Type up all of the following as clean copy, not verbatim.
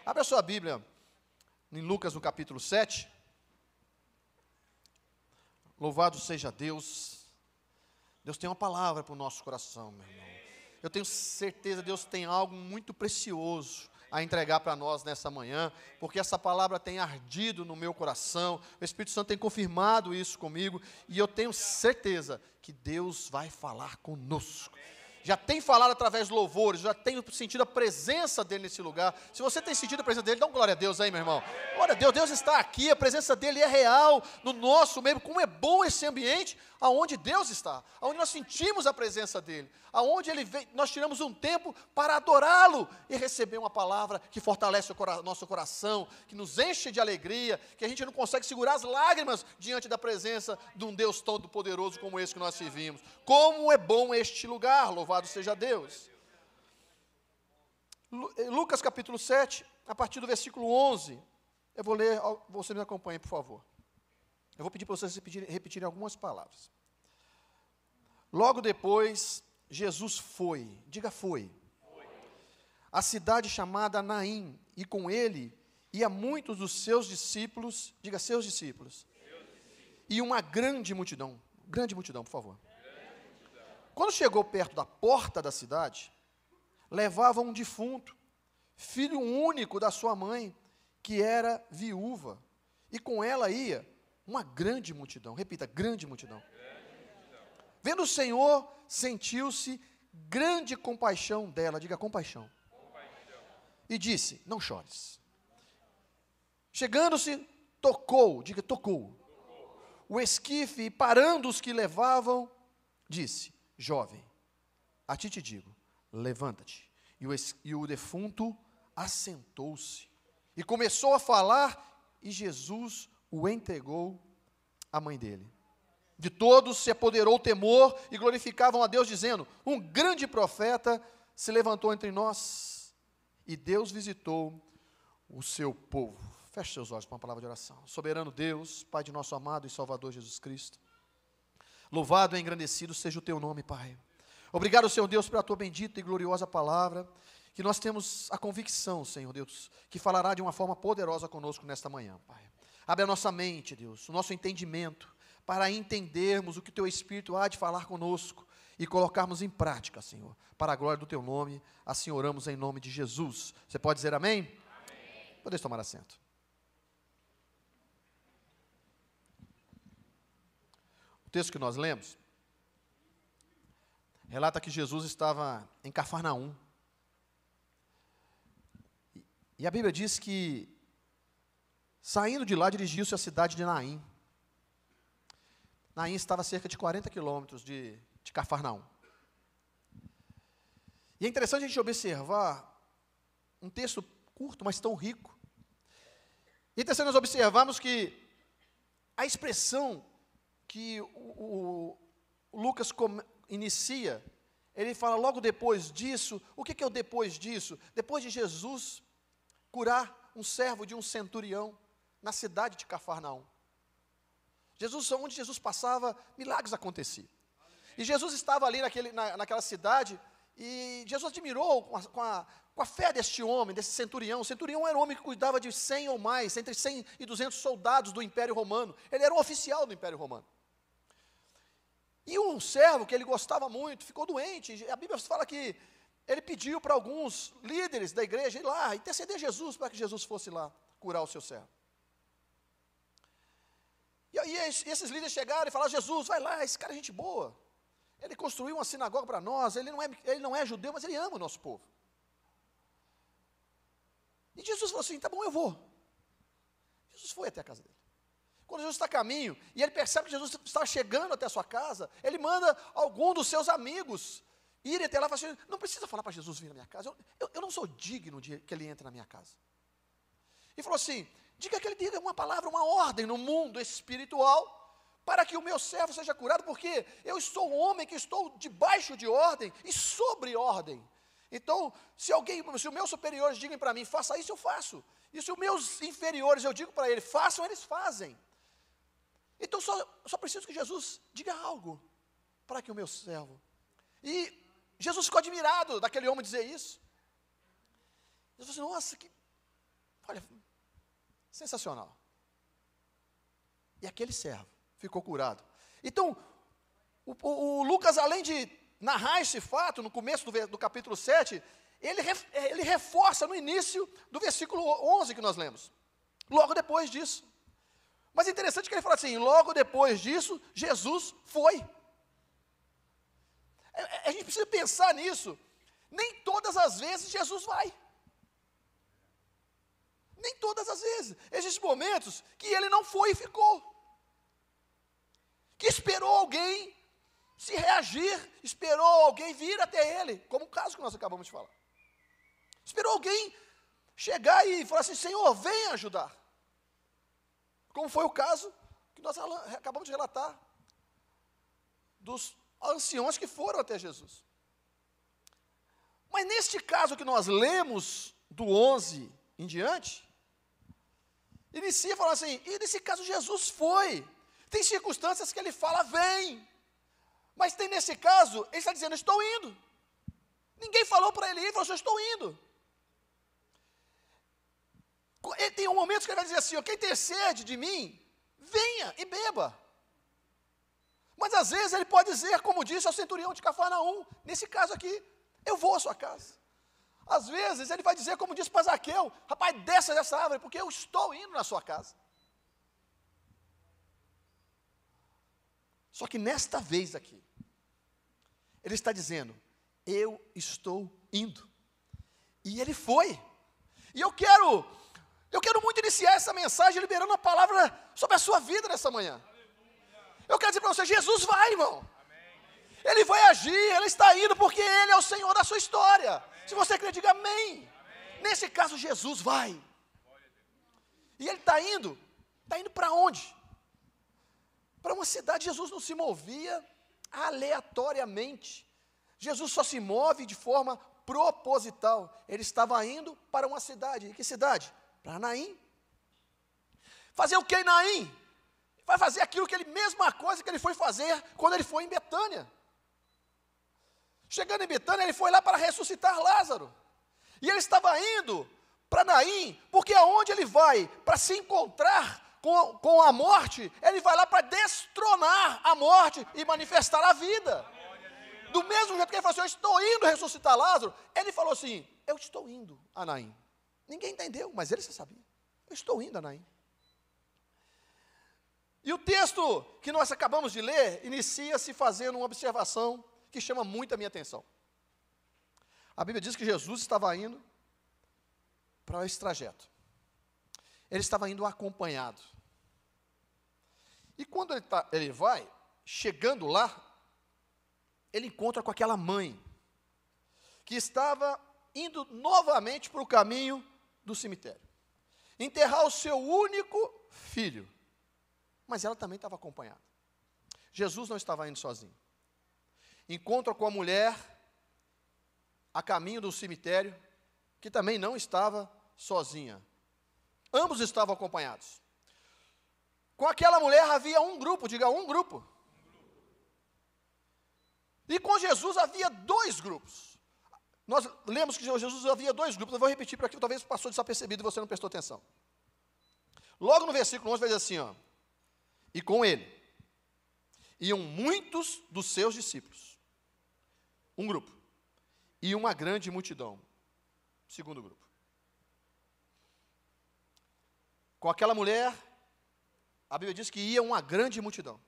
Abra a sua Bíblia em Lucas, no capítulo 7. Louvado seja Deus. Deus tem uma palavra para o nosso coração, meu irmão. Eu tenho certeza que Deus tem algo muito precioso a entregar para nós nessa manhã, porque essa palavra tem ardido no meu coração, o Espírito Santo tem confirmado isso comigo, e eu tenho certeza que Deus vai falar conosco. Já tem falado através de louvores, já tenho sentido a presença dele nesse lugar. Se você tem sentido a presença dele, dá uma glória a Deus aí, meu irmão. Glória a Deus, Deus está aqui, a presença dele é real no nosso meio. Como é bom esse ambiente aonde Deus está, aonde nós sentimos a presença dele, aonde ele vem, nós tiramos um tempo para adorá-lo e receber uma palavra que fortalece o nosso coração, que nos enche de alegria, que a gente não consegue segurar as lágrimas diante da presença de um Deus todo poderoso como esse que nós servimos. Como é bom este lugar, louvado seja Deus. Lucas capítulo 7, a partir do versículo 11, eu vou ler, você me acompanha, por favor. Eu vou pedir para vocês repetirem algumas palavras. Logo depois, Jesus foi, diga foi, a cidade chamada Naim, e com ele ia muitos dos seus discípulos, diga seus discípulos, e uma grande multidão, por favor. Quando chegou perto da porta da cidade, levava um defunto, filho único da sua mãe, que era viúva, e com ela ia uma grande multidão, repita, grande multidão. Vendo o Senhor, sentiu-se grande compaixão dela, diga compaixão. E disse, não chores. Chegando-se, tocou, diga tocou, o esquife, e parando os que levavam, disse, jovem, a ti te digo, levanta-te. E o defunto assentou-se, e começou a falar, e Jesus o entregou à mãe dele. De todos se apoderou o temor, e glorificavam a Deus, dizendo, um grande profeta se levantou entre nós, e Deus visitou o seu povo. Feche seus olhos para uma palavra de oração. Soberano Deus, Pai de nosso amado e Salvador Jesus Cristo, louvado e engrandecido seja o teu nome, Pai. Obrigado, Senhor Deus, pela tua bendita e gloriosa palavra, que nós temos a convicção, Senhor Deus, que falará de uma forma poderosa conosco nesta manhã, Pai. Abre a nossa mente, Deus, o nosso entendimento, para entendermos o que o teu Espírito há de falar conosco e colocarmos em prática, Senhor, para a glória do teu nome. Assim oramos em nome de Jesus. Você pode dizer amém? Amém. Podeis tomar assento. O texto que nós lemos relata que Jesus estava em Cafarnaum. E a Bíblia diz que, saindo de lá, dirigiu-se à cidade de Naim. Naim estava a cerca de 40 quilômetros de Cafarnaum. E é interessante a gente observar um texto curto, mas tão rico. E é interessante nós observarmos que a expressão que o Lucas inicia, ele fala logo depois disso. O que é o depois disso? Depois de Jesus curar um servo de um centurião na cidade de Cafarnaum. Onde Jesus passava, milagres aconteciam. E Jesus estava ali naquela cidade, e Jesus admirou com a fé deste homem, desse centurião. O centurião era um homem que cuidava de 100 ou mais, entre 100 e 200 soldados do Império Romano. Ele era um oficial do Império Romano. E um servo que ele gostava muito, ficou doente. A Bíblia fala que ele pediu para alguns líderes da igreja ir lá, interceder Jesus, para que Jesus fosse lá curar o seu servo. E aí esses líderes chegaram e falaram, Jesus, vai lá, esse cara é gente boa. Ele construiu uma sinagoga para nós, ele não é judeu, mas ele ama o nosso povo. E Jesus falou assim, tá bom, eu vou. Jesus foi até a casa dele. Quando Jesus está a caminho, e ele percebe que Jesus está chegando até a sua casa, ele manda algum dos seus amigos irem até lá e falar assim, não precisa falar para Jesus vir na minha casa, eu não sou digno de que ele entre na minha casa. E falou assim, diga que ele diga uma palavra, uma ordem no mundo espiritual, para que o meu servo seja curado, porque eu sou um homem que estou debaixo de ordem e sobre ordem. Então, se os meus superiores digam para mim, faça isso, eu faço. E se os meus inferiores, eu digo para eles, façam, eles fazem. Então, só preciso que Jesus diga algo, para que o meu servo. E Jesus ficou admirado daquele homem dizer isso. Jesus falou assim, nossa, Olha, sensacional. E aquele servo ficou curado. Então, o Lucas, além de narrar esse fato, no começo do capítulo 7, ele reforça no início do versículo 11 que nós lemos. Logo depois disso. Mas é interessante que ele fala assim, logo depois disso, Jesus foi. A gente precisa pensar nisso. Nem todas as vezes Jesus vai. Nem todas as vezes. Existem momentos que ele não foi e ficou. Que esperou alguém se reagir, esperou alguém vir até ele, como o caso que nós acabamos de falar. Esperou alguém chegar e falar assim, Senhor, venha ajudar. Como foi o caso que nós acabamos de relatar, dos anciões que foram até Jesus. Mas neste caso que nós lemos, do 11 em diante, inicia falando assim, e nesse caso Jesus foi. Tem circunstâncias que ele fala, vem. Mas tem nesse caso, ele está dizendo, estou indo. Ninguém falou para ele ir, ele falou assim, estou indo. Ele tem um momento que ele vai dizer assim, quem tem sede de mim, venha e beba. Mas às vezes ele pode dizer, como disse ao centurião de Cafarnaum, nesse caso aqui, eu vou à sua casa. Às vezes ele vai dizer, como disse para Zaqueu, rapaz, desça dessa árvore, porque eu estou indo na sua casa. Só que nesta vez aqui, ele está dizendo, eu estou indo. E ele foi. E eu quero muito iniciar essa mensagem liberando a palavra sobre a sua vida nessa manhã. Eu quero dizer para você, Jesus vai, irmão. Ele vai agir, ele está indo porque ele é o Senhor da sua história. Se você quer, diga amém. Nesse caso, Jesus vai. E ele está indo para onde? Para uma cidade. Jesus não se movia aleatoriamente. Jesus só se move de forma proposital. Ele estava indo para uma cidade. E que cidade? Para Naim. Fazer o que em Naim? Vai fazer aquilo que mesma coisa que ele foi fazer quando ele foi em Betânia. Chegando em Betânia, ele foi lá para ressuscitar Lázaro. E ele estava indo para Naim, porque aonde ele vai para se encontrar com a morte, ele vai lá para destronar a morte e manifestar a vida. Do mesmo jeito que ele falou assim, eu estou indo ressuscitar Lázaro, ele falou assim, eu estou indo a Naim. Ninguém entendeu, mas ele já sabia. Eu estou indo a Naim. E o texto que nós acabamos de ler, inicia-se fazendo uma observação que chama muito a minha atenção. A Bíblia diz que Jesus estava indo para esse trajeto. Ele estava indo acompanhado. E quando ele vai, chegando lá, ele encontra com aquela mãe, que estava indo novamente para o caminho do cemitério. Enterrar o seu único filho. Mas ela também estava acompanhada. Jesus não estava indo sozinho. Encontra com a mulher a caminho do cemitério, que também não estava sozinha. Ambos estavam acompanhados. Com aquela mulher havia um grupo, diga um grupo. E com Jesus havia dois grupos. Nós lemos que Jesus havia dois grupos, eu vou repetir para que talvez passou desapercebido e você não prestou atenção. Logo no versículo 11 vai dizer assim, e com ele iam muitos dos seus discípulos, um grupo, e uma grande multidão, segundo grupo. Com aquela mulher, a Bíblia diz que ia uma grande multidão,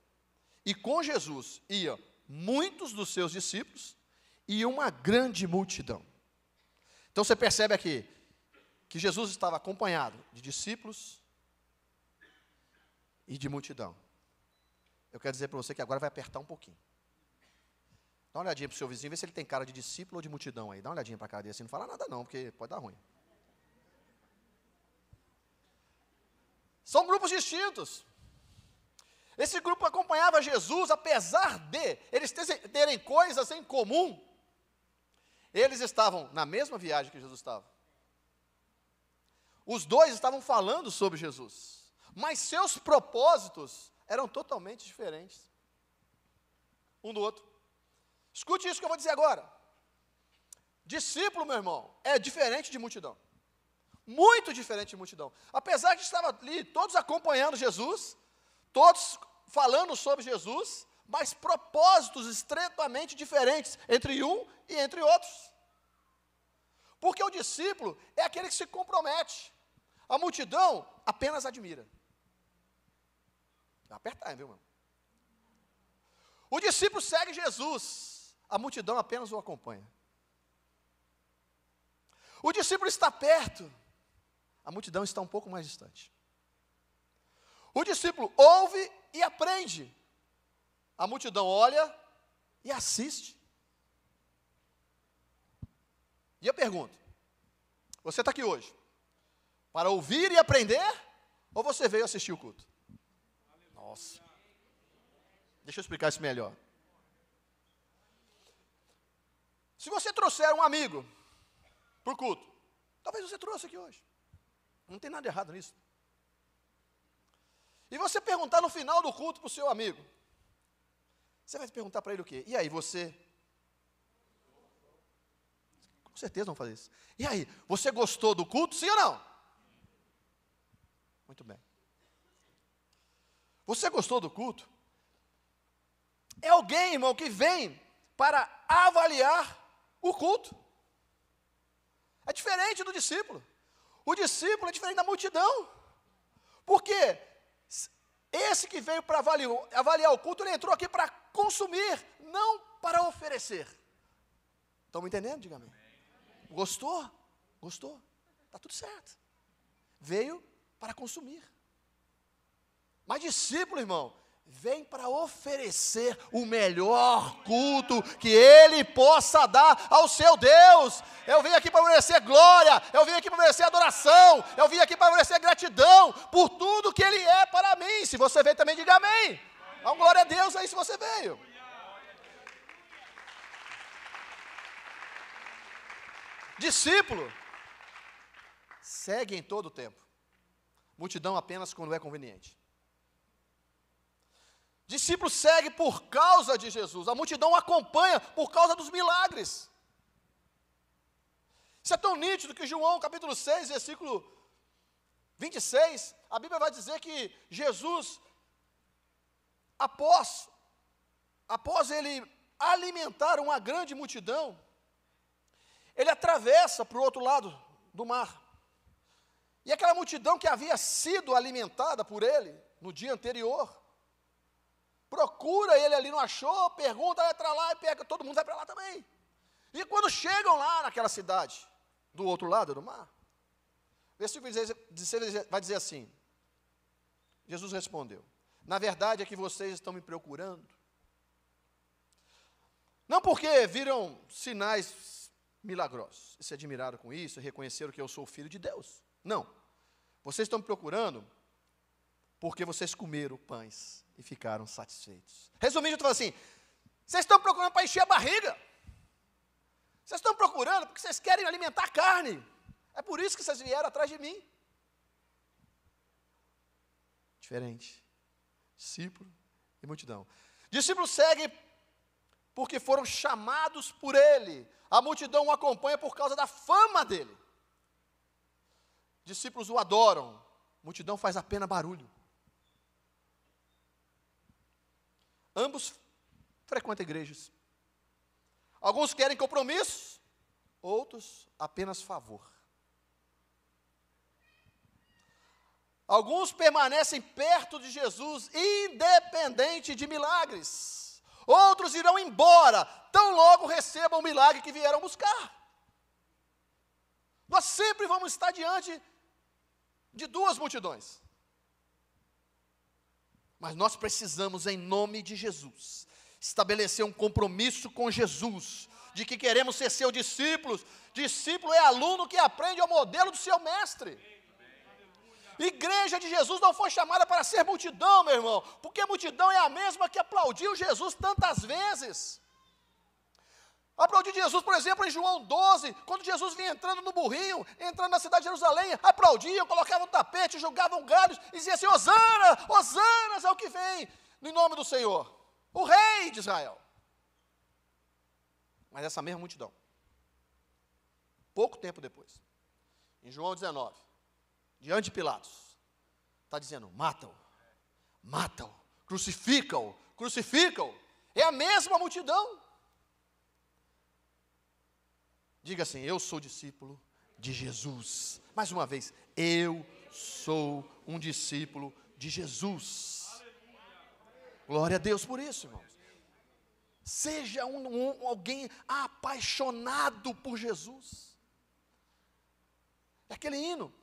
e com Jesus ia muitos dos seus discípulos e uma grande multidão. Então você percebe aqui que Jesus estava acompanhado de discípulos e de multidão. Eu quero dizer para você que agora vai apertar um pouquinho. Dá uma olhadinha para o seu vizinho, vê se ele tem cara de discípulo ou de multidão aí. Dá uma olhadinha para a cara dele assim, não fala nada não, porque pode dar ruim. São grupos distintos. Esse grupo acompanhava Jesus, apesar de eles terem coisas em comum. Eles estavam na mesma viagem que Jesus estava. Os dois estavam falando sobre Jesus, mas seus propósitos eram totalmente diferentes um do outro. Escute isso que eu vou dizer agora. Discípulo, meu irmão, é diferente de multidão. Muito diferente de multidão. Apesar de estar ali todos acompanhando Jesus, todos falando sobre Jesus, mas propósitos extremamente diferentes entre um e entre outros. Porque o discípulo é aquele que se compromete. A multidão apenas admira. Vai apertar, viu, irmão? O discípulo segue Jesus, a multidão apenas o acompanha. O discípulo está perto, a multidão está um pouco mais distante. O discípulo ouve e aprende, a multidão olha e assiste. E eu pergunto, você está aqui hoje para ouvir e aprender, ou você veio assistir o culto? Nossa, deixa eu explicar isso melhor. Se você trouxer um amigo para o culto, talvez você trouxe aqui hoje, não tem nada errado nisso. E você perguntar no final do culto para o seu amigo, você vai perguntar para ele o quê? E aí, você? Com certeza vão fazer isso. E aí, você gostou do culto, sim ou não? Muito bem. Você gostou do culto? É alguém, irmão, que vem para avaliar o culto. É diferente do discípulo. O discípulo é diferente da multidão. Porque esse que veio para avaliar o culto, ele entrou aqui para consumir, não para oferecer. Estão me entendendo? Diga amém. Gostou? Gostou? Está tudo certo. Veio para consumir. Mas discípulo, irmão, vem para oferecer o melhor culto que ele possa dar ao seu Deus. Eu vim aqui para oferecer glória, eu vim aqui para oferecer adoração, eu vim aqui para oferecer gratidão por tudo que ele é para mim. Se você veio também, diga amém. Dá uma glória a Deus aí se você veio. Discípulo segue em todo o tempo. Multidão apenas quando é conveniente. Discípulo segue por causa de Jesus. A multidão o acompanha por causa dos milagres. Isso é tão nítido que João capítulo 6, versículo 26, a Bíblia vai dizer que Jesus, após ele alimentar uma grande multidão, ele atravessa para o outro lado do mar. E aquela multidão que havia sido alimentada por ele no dia anterior, procura ele ali, não achou, pergunta, vai para lá e pega, todo mundo vai para lá também. E quando chegam lá naquela cidade, do outro lado do mar, versículo 16 vai dizer assim, Jesus respondeu, na verdade é que vocês estão me procurando, não porque viram sinais milagrosos, e se admiraram com isso, e reconheceram que eu sou o Filho de Deus, não, vocês estão me procurando porque vocês comeram pães e ficaram satisfeitos. Resumindo, eu estou falando assim, vocês estão procurando para encher a barriga, vocês estão procurando porque vocês querem alimentar a carne, é por isso que vocês vieram atrás de mim. Diferente, discípulo e multidão. Discípulos seguem porque foram chamados por ele, a multidão o acompanha por causa da fama dele. Discípulos o adoram, multidão faz apenas barulho. Ambos frequentam igrejas. Alguns querem compromisso, outros apenas favor. Alguns permanecem perto de Jesus, independente de milagres. Outros irão embora, tão logo recebam o milagre que vieram buscar. Nós sempre vamos estar diante de duas multidões. Mas nós precisamos, em nome de Jesus, estabelecer um compromisso com Jesus, de que queremos ser seus discípulos. Discípulo é aluno que aprende ao modelo do seu mestre. Igreja de Jesus não foi chamada para ser multidão, meu irmão, porque multidão é a mesma que aplaudiu Jesus tantas vezes. Aplaudir Jesus, por exemplo, em João 12, quando Jesus vinha entrando no burrinho, entrando na cidade de Jerusalém, aplaudiam, colocavam tapete, jogavam galhos, e diziam assim, Hosana, Hosanas é o que vem, no nome do Senhor, o rei de Israel. Mas essa mesma multidão, pouco tempo depois, em João 19, diante de Pilatos, está dizendo: mata-o, mata-o, crucifica-o, crucifica-o. É a mesma multidão. Diga assim: eu sou discípulo de Jesus. Mais uma vez, eu sou um discípulo de Jesus. Glória a Deus por isso, irmãos. Seja alguém apaixonado por Jesus. É aquele hino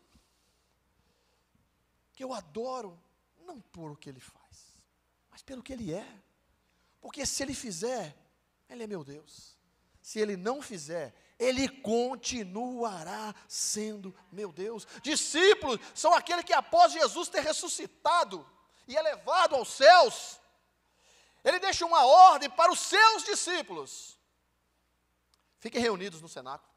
que eu adoro, não por o que ele faz, mas pelo que ele é. Porque se ele fizer, ele é meu Deus. Se ele não fizer, ele continuará sendo meu Deus. Discípulos são aqueles que após Jesus ter ressuscitado e elevado aos céus, ele deixa uma ordem para os seus discípulos: fiquem reunidos no cenáculo,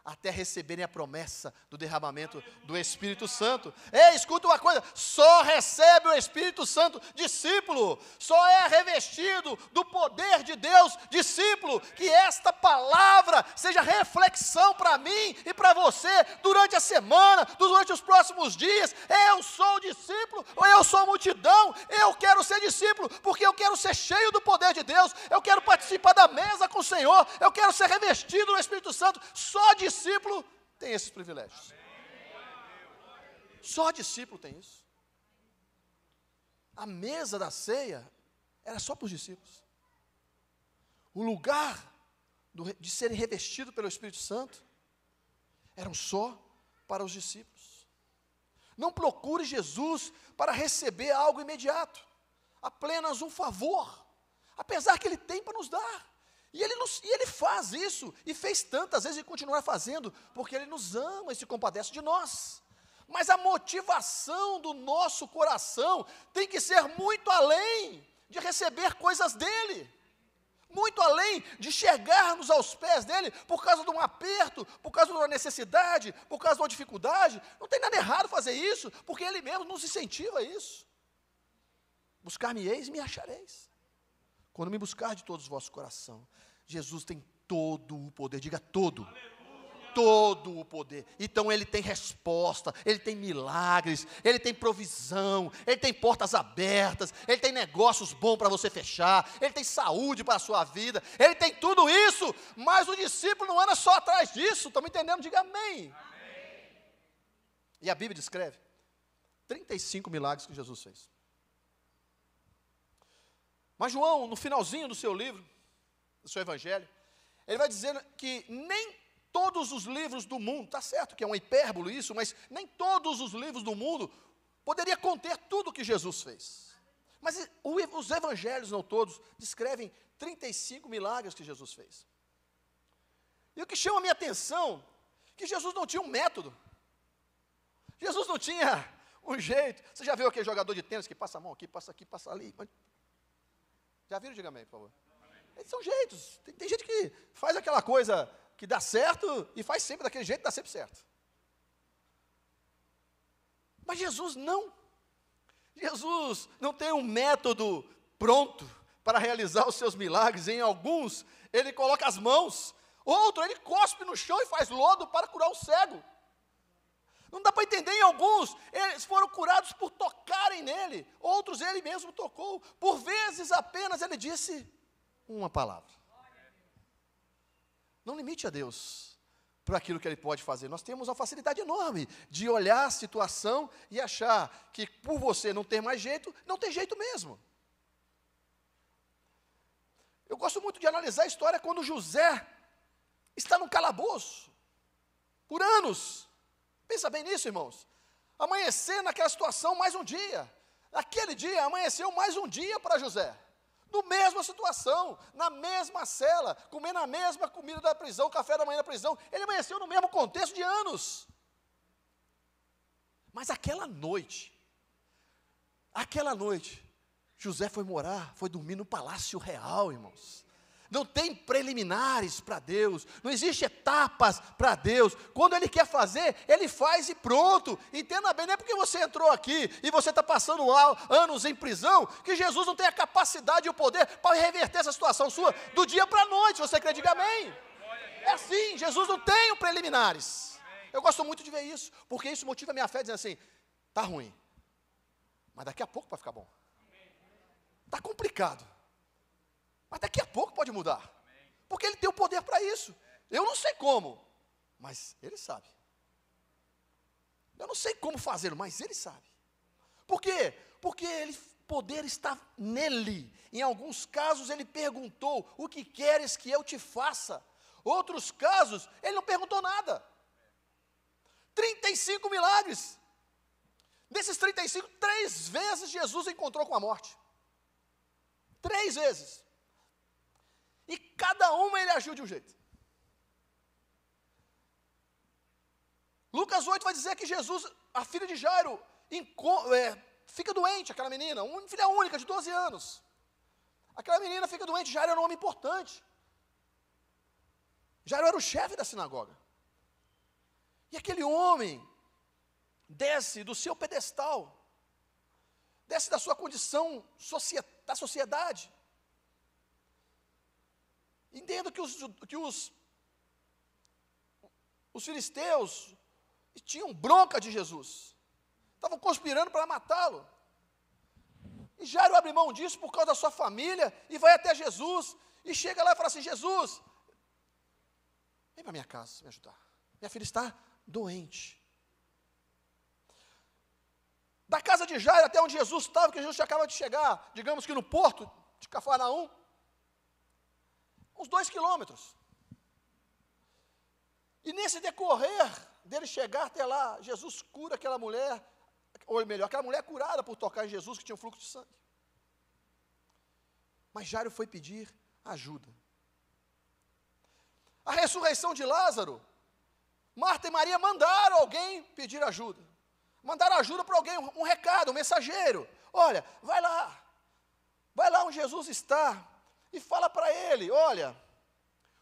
até receberem a promessa do derramamento do Espírito Santo. Ei, escuta uma coisa: só recebe o Espírito Santo discípulo, só é revestido do poder de Deus discípulo. Que esta palavra seja reflexão para mim e para você durante a semana, durante os próximos dias. Eu sou discípulo, ou eu sou multidão. Eu quero ser discípulo, porque eu quero ser cheio do poder de Deus, eu quero participar da mesa com o Senhor, eu quero ser revestido do Espírito Santo. Só discípulo tem esses privilégios. Só discípulo tem isso. A mesa da ceia era só para os discípulos. O lugar de serem revestidos pelo Espírito Santo eram só para os discípulos. Não procure Jesus para receber algo imediato, apenas um favor, apesar que Ele tem para nos dar. E ele faz isso, e fez tantas vezes e continuará fazendo, porque Ele nos ama e se compadece de nós. Mas a motivação do nosso coração tem que ser muito além de receber coisas dEle, muito além de chegarmos aos pés dEle por causa de um aperto, por causa de uma necessidade, por causa de uma dificuldade. Não tem nada errado fazer isso, porque Ele mesmo nos incentiva a isso. Buscar-me-eis e me achareis, quando me buscar de todo o vosso coração. Jesus tem todo o poder, diga todo. Todo o poder. Então Ele tem resposta, Ele tem milagres, Ele tem provisão, Ele tem portas abertas, Ele tem negócios bons para você fechar, Ele tem saúde para a sua vida, Ele tem tudo isso. Mas o discípulo não anda só atrás disso. Estão me entendendo? Diga amém. E a Bíblia descreve 35 milagres que Jesus fez. Mas João, no finalzinho do seu livro, do seu evangelho, ele vai dizendo que nem todos os livros do mundo, está certo que é uma hipérbole isso, mas nem todos os livros do mundo poderia conter tudo o que Jesus fez. Mas os evangelhos, não todos, descrevem 35 milagres que Jesus fez. E o que chama a minha atenção, que Jesus não tinha um método. Jesus não tinha um jeito. Você já viu aquele jogador de tênis que passa a mão aqui, passa aqui, passa ali? Já viram? Diga amém, por favor. Eles são jeitos. Tem gente que faz aquela coisa que dá certo e faz sempre daquele jeito, dá sempre certo. Mas Jesus não. Jesus não tem um método pronto para realizar os seus milagres. Em alguns, Ele coloca as mãos. Outro, Ele cospe no chão e faz lodo para curar o cego. Não dá para entender. Em alguns, eles foram curados por tocarem nele. Outros, Ele mesmo tocou. Por vezes apenas Ele disse uma palavra. Não limite a Deus para aquilo que Ele pode fazer. Nós temos uma facilidade enorme de olhar a situação e achar que por você não ter mais jeito, não tem jeito mesmo. Eu gosto muito de analisar a história quando José está no calabouço por anos. Pensa bem nisso, irmãos. Amanhecer naquela situação mais um dia. Naquele dia amanheceu mais um dia para José. Na mesma situação, na mesma cela, comendo a mesma comida da prisão, café da manhã da prisão. Ele amanheceu no mesmo contexto de anos. Mas aquela noite, José foi dormir no palácio real, irmãos. Não tem preliminares para Deus, não existe etapas para Deus. Quando Ele quer fazer, Ele faz e pronto. Entenda bem, não é porque você entrou aqui e você está passando anos em prisão, que Jesus não tem a capacidade e o poder para reverter essa situação sua do dia para a noite. Você crê? Diga amém. É assim, Jesus não tem preliminares. Eu gosto muito de ver isso, porque isso motiva a minha fé, dizendo assim, está ruim, mas daqui a pouco vai ficar bom. Está complicado, mas daqui a pouco pode mudar. Porque Ele tem o poder para isso. Eu não sei como, mas Ele sabe. Eu não sei como fazê-lo, mas Ele sabe. Por quê? Porque o poder está nele. Em alguns casos Ele perguntou, o que queres que eu te faça? Outros casos, Ele não perguntou nada. 35 milagres. Desses 35, 3 vezes Jesus encontrou com a morte. 3 vezes. E cada uma Ele agiu de um jeito. Lucas 8 vai dizer que Jesus, a filha de Jairo, fica doente, aquela menina, uma filha única de 12 anos. Aquela menina fica doente, Jairo era um homem importante. Jairo era o chefe da sinagoga. E aquele homem desce do seu pedestal, desce da sua condição da sociedade. Entendo que os filisteus tinham bronca de Jesus, estavam conspirando para matá-lo. E Jairo abre mão disso por causa da sua família e vai até Jesus e chega lá e fala assim: Jesus, vem para minha casa me ajudar. Minha filha está doente. Da casa de Jairo até onde Jesus estava, que Jesus acaba de chegar, digamos que no porto de Cafarnaum, uns 2 quilômetros. E nesse decorrer dele chegar até lá, Jesus cura aquela mulher, ou melhor, aquela mulher curada por tocar em Jesus, que tinha um fluxo de sangue. Mas Jairo foi pedir ajuda. A ressurreição de Lázaro, Marta e Maria mandaram alguém pedir ajuda. Mandaram ajuda para alguém, um recado, um mensageiro. Olha, vai lá onde Jesus está e fala para ele, olha,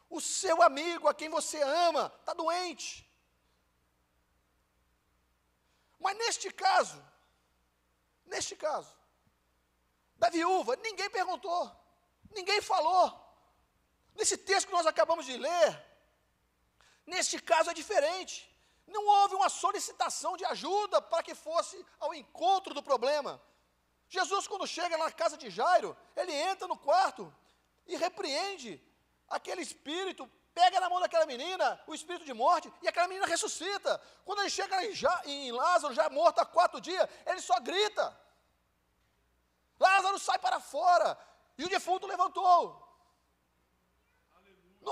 o seu amigo, a quem você ama, está doente. Mas neste caso, da viúva, ninguém perguntou, ninguém falou. Nesse texto que nós acabamos de ler, neste caso é diferente. Não houve uma solicitação de ajuda para que fosse ao encontro do problema. Jesus, quando chega na casa de Jairo, ele entra no quarto e repreende aquele espírito, pega na mão daquela menina, o espírito de morte, e aquela menina ressuscita. Quando ele chega em Lázaro, já morto há 4 dias, ele só grita. Lázaro sai para fora, e o defunto levantou.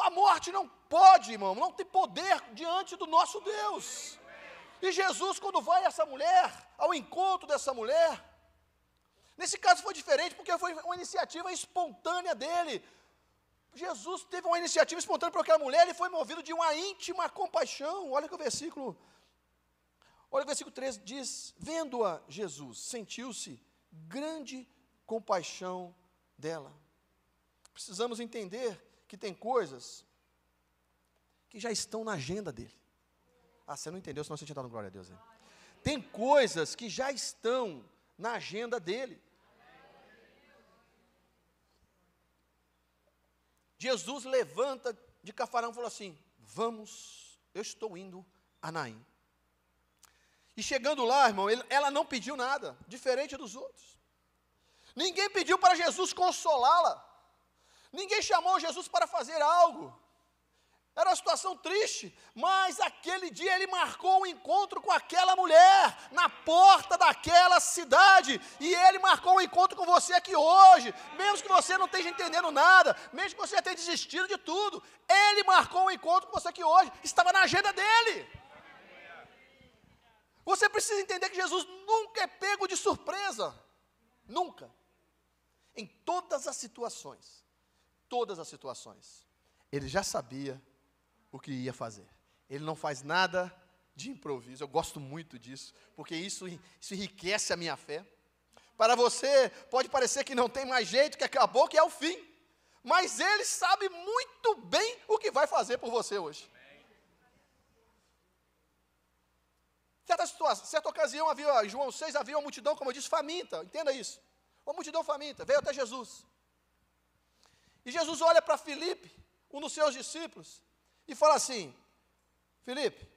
A morte não pode, irmão, não tem poder diante do nosso Deus. E Jesus, quando vai a essa mulher, ao encontro dessa mulher, nesse caso foi diferente, porque foi uma iniciativa espontânea dele. Jesus teve uma iniciativa espontânea para aquela mulher, ele foi movido de uma íntima compaixão. Olha que o versículo 13 diz: vendo-a Jesus, sentiu-se grande compaixão dela. Precisamos entender que tem coisas que já estão na agenda dele. Você não entendeu, senão você tinha dado glória a Deus aí. Tem coisas que já estão na agenda dele. Jesus levanta de Cafarnaum e falou assim: vamos, eu estou indo a Naim. E chegando lá, irmão, ela não pediu nada, diferente dos outros. Ninguém pediu para Jesus consolá-la. Ninguém chamou Jesus para fazer algo. Era uma situação triste, mas aquele dia ele marcou um encontro com aquela mulher, na porta daquela cidade, e ele marcou um encontro com você aqui hoje, mesmo que você não esteja entendendo nada, mesmo que você tenha desistido de tudo, ele marcou um encontro com você aqui hoje, estava na agenda dele. Você precisa entender que Jesus nunca é pego de surpresa, nunca, em todas as situações, ele já sabia o que ia fazer. Ele não faz nada de improviso. Eu gosto muito disso, porque isso enriquece a minha fé. Para você, pode parecer que não tem mais jeito, que acabou, que é o fim. Mas Ele sabe muito bem o que vai fazer por você hoje. Certa ocasião, em João 6, havia uma multidão, como eu disse, faminta. Entenda isso. Uma multidão faminta, veio até Jesus. E Jesus olha para Filipe, um dos seus discípulos, e fala assim: Filipe,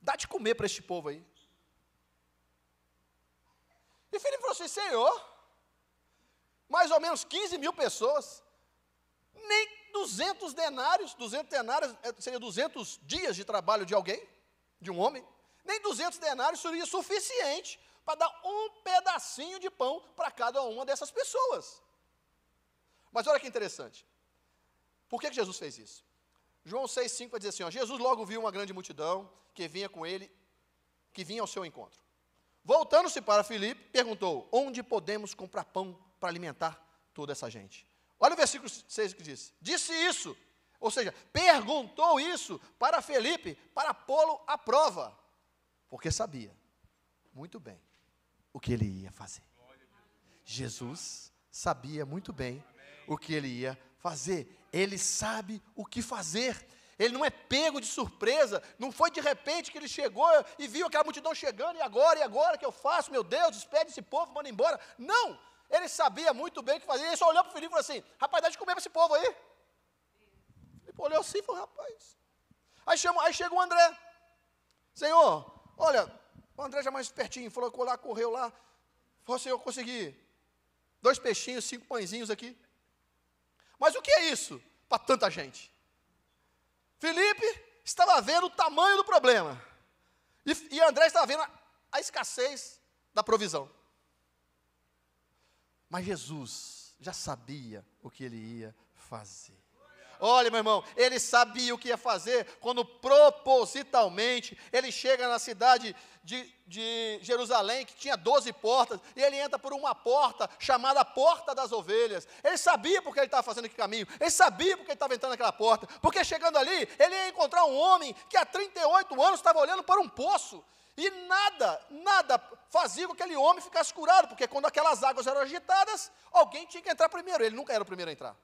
Dá de comer para este povo aí. E Filipe falou assim, Senhor, mais ou menos 15 mil pessoas, nem 200 denários seria 200 dias de trabalho de alguém, de um homem, nem 200 denários seria suficiente para dar um pedacinho de pão para cada uma dessas pessoas. Mas olha que interessante, por que Jesus fez isso? João 6,5 vai dizer assim, ó, Jesus logo viu uma grande multidão que vinha com ele, que vinha ao seu encontro. Voltando-se para Filipe, perguntou, onde podemos comprar pão para alimentar toda essa gente? Olha o versículo 6 que diz, disse isso, ou seja, perguntou isso para Filipe, para pô-lo à prova, porque sabia muito bem o que ele ia fazer. Jesus sabia muito bem o que ele ia fazer, ele sabe o que fazer. Ele não é pego de surpresa, não foi de repente que ele chegou e viu aquela multidão chegando, e agora, o que eu faço? Meu Deus, despede esse povo, manda embora. Não, ele sabia muito bem o que fazer, ele só olhou para o Filipe e falou assim, rapaz, dá de comer para esse povo aí. Ele olhou assim e falou, rapaz. Aí chega o André, Senhor, olha, o André já mais pertinho, falou, lá, correu lá, falou, Senhor, eu consegui 2 peixinhos, 5 pãezinhos aqui. Mas o que é isso para tanta gente? Filipe estava vendo o tamanho do problema. E André estava vendo a escassez da provisão. Mas Jesus já sabia o que ele ia fazer. Olha, meu irmão, ele sabia o que ia fazer quando propositalmente ele chega na cidade de Jerusalém, que tinha 12 portas, e ele entra por uma porta chamada Porta das Ovelhas. Ele sabia porque ele estava fazendo aquele caminho, ele sabia porque ele estava entrando naquela porta, porque chegando ali, ele ia encontrar um homem que há 38 anos estava olhando para um poço, e nada fazia com que aquele homem ficasse curado, porque quando aquelas águas eram agitadas, alguém tinha que entrar primeiro, ele nunca era o primeiro a entrar.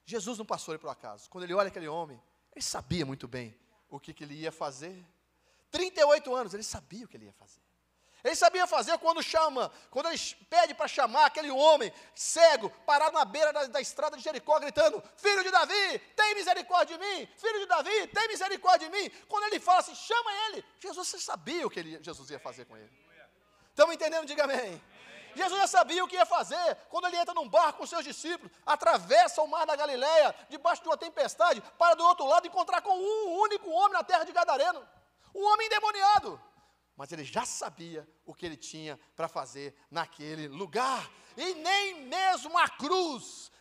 Jesus não passou ele por acaso. Quando ele olha aquele homem, ele sabia muito bem o que ele ia fazer. 38 anos, ele sabia o que ele ia fazer. Ele sabia fazer quando ele pede para chamar aquele homem cego, parado na beira da estrada de Jericó, gritando, filho de Davi, tem misericórdia de mim, filho de Davi, tem misericórdia de mim. Quando ele fala assim, chama ele, Jesus, você sabia o que Jesus ia fazer com ele. Estão entendendo? Diga amém. Jesus já sabia o que ia fazer, quando ele entra num barco com seus discípulos, atravessa o mar da Galileia, debaixo de uma tempestade, para do outro lado encontrar com um único homem na terra de Gadareno, um homem endemoniado, mas ele já sabia o que ele tinha para fazer naquele lugar, e nem mesmo a cruz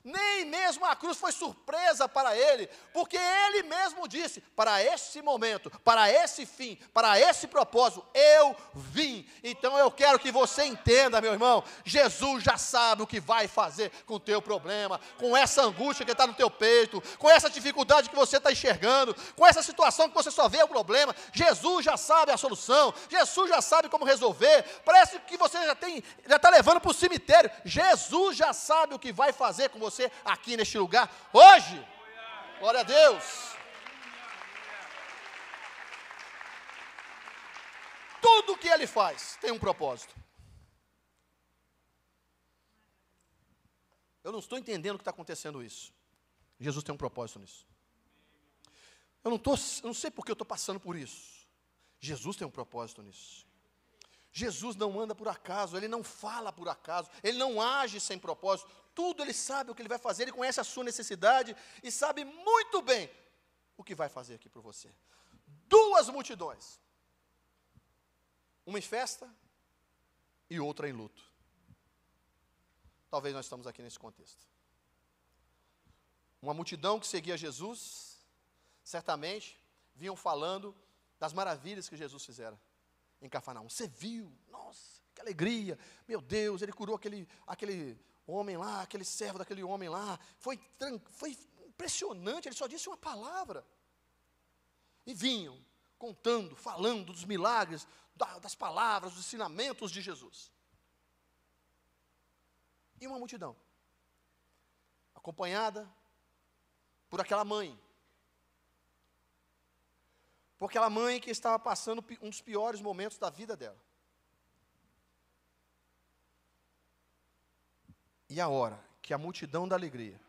foi surpresa para ele, porque ele mesmo disse, para esse momento, para esse fim, para esse propósito, eu vim. Então eu quero que você entenda, meu irmão, Jesus já sabe o que vai fazer com o teu problema, com essa angústia que está no teu peito, com essa dificuldade que você está enxergando, com essa situação que você só vê o problema, Jesus já sabe a solução, Jesus já sabe como resolver, parece que você já está levando para o cemitério, Jesus já sabe o que vai fazer com você aqui neste lugar, hoje, glória a Deus. Tudo que ele faz tem um propósito. Eu não estou entendendo o que está acontecendo isso. Jesus tem um propósito nisso. Eu não sei porque eu estou passando por isso. Jesus tem um propósito nisso. Jesus não anda por acaso, ele não fala por acaso, ele não age sem propósito, tudo ele sabe o que ele vai fazer, ele conhece a sua necessidade e sabe muito bem o que vai fazer aqui por você. 2 multidões, uma em festa e outra em luto. Talvez nós estamos aqui nesse contexto. Uma multidão que seguia Jesus, certamente vinham falando das maravilhas que Jesus fizera em Cafarnaum. Você viu? Nossa, que alegria. Meu Deus, ele curou aquele homem lá, aquele servo daquele homem lá. Foi impressionante, ele só disse uma palavra. E vinham contando, falando dos milagres, das palavras, dos ensinamentos de Jesus. E uma multidão, acompanhada por aquela mãe. Por aquela mãe que estava passando um dos piores momentos da vida dela. E a hora que a multidão da alegria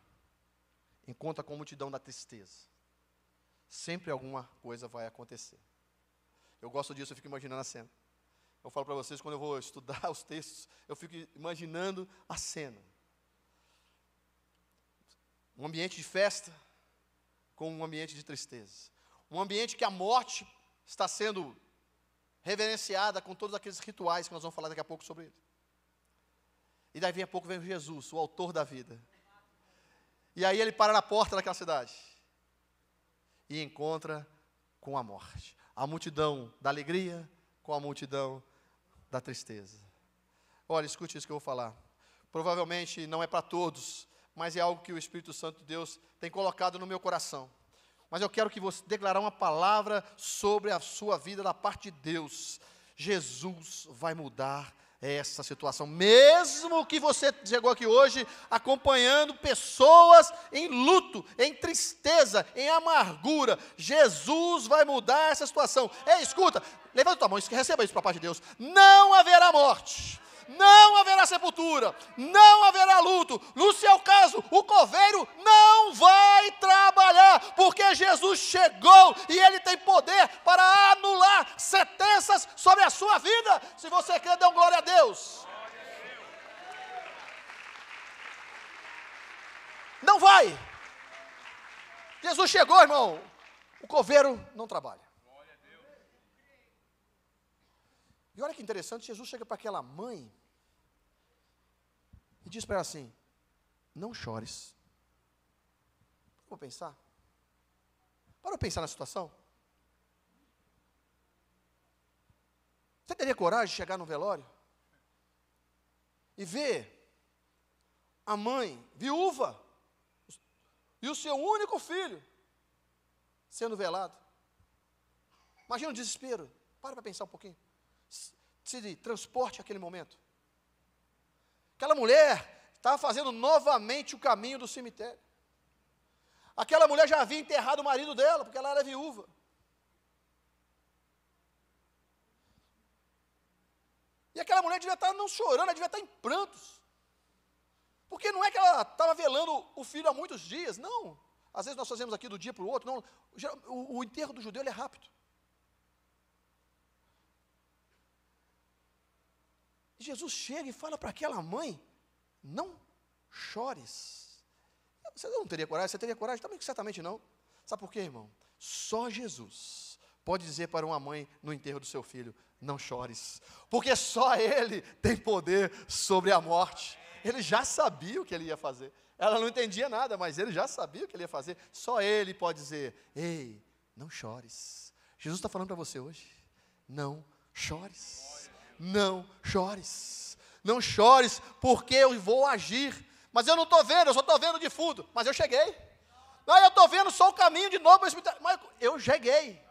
encontra com a multidão da tristeza, sempre alguma coisa vai acontecer. Eu gosto disso, eu fico imaginando a cena. Eu falo para vocês, quando eu vou estudar os textos, eu fico imaginando a cena. Um ambiente de festa com um ambiente de tristeza. Um ambiente que a morte está sendo reverenciada com todos aqueles rituais que nós vamos falar daqui a pouco sobre ele. E daí a pouco vem Jesus, o autor da vida. E aí ele para na porta daquela cidade e encontra com a morte. A multidão da alegria com a multidão da tristeza. Olha, escute isso que eu vou falar. Provavelmente não é para todos, mas é algo que o Espírito Santo de Deus tem colocado no meu coração. Mas eu quero que você declarar uma palavra sobre a sua vida da parte de Deus. Jesus vai mudar essa situação. Mesmo que você chegou aqui hoje acompanhando pessoas em luto, em tristeza, em amargura, Jesus vai mudar essa situação. Ei, escuta, levanta tua mão, receba isso para a parte de Deus. Não haverá morte. Não haverá sepultura, não haverá luto. No seu caso, o coveiro não vai trabalhar, porque Jesus chegou e Ele tem poder para anular sentenças sobre a sua vida. Se você quer, dê um glória a Deus. Não vai. Jesus chegou, irmão. O coveiro não trabalha. E olha que interessante, Jesus chega para aquela mãe e diz para ela assim: não chores. Vou pensar. Para pensar na situação. Você teria coragem de chegar no velório e ver a mãe viúva e o seu único filho sendo velado? Imagina o desespero. Para pensar um pouquinho. Se transporte aquele momento. Aquela mulher estava fazendo novamente o caminho do cemitério. Aquela mulher já havia enterrado o marido dela, porque ela era viúva. E aquela mulher devia estar não chorando, ela devia estar em prantos. Porque não é que ela estava velando o filho há muitos dias, não. Às vezes nós fazemos aqui do dia para o outro, não. O enterro do judeu ele é rápido. E Jesus chega e fala para aquela mãe: não chores. Você não teria coragem? Você teria coragem? Também certamente não. Sabe por quê, irmão? Só Jesus pode dizer para uma mãe no enterro do seu filho: não chores. Porque só Ele tem poder sobre a morte. Ele já sabia o que Ele ia fazer. Ela não entendia nada, mas Ele já sabia o que Ele ia fazer. Só Ele pode dizer: ei, não chores. Jesus está falando para você hoje: não chores. Não chores, não chores, porque eu vou agir. Mas eu não estou vendo, eu só estou vendo de fundo. Mas eu cheguei. Não, eu estou vendo só o caminho de novo para o cemitério. Mas eu cheguei.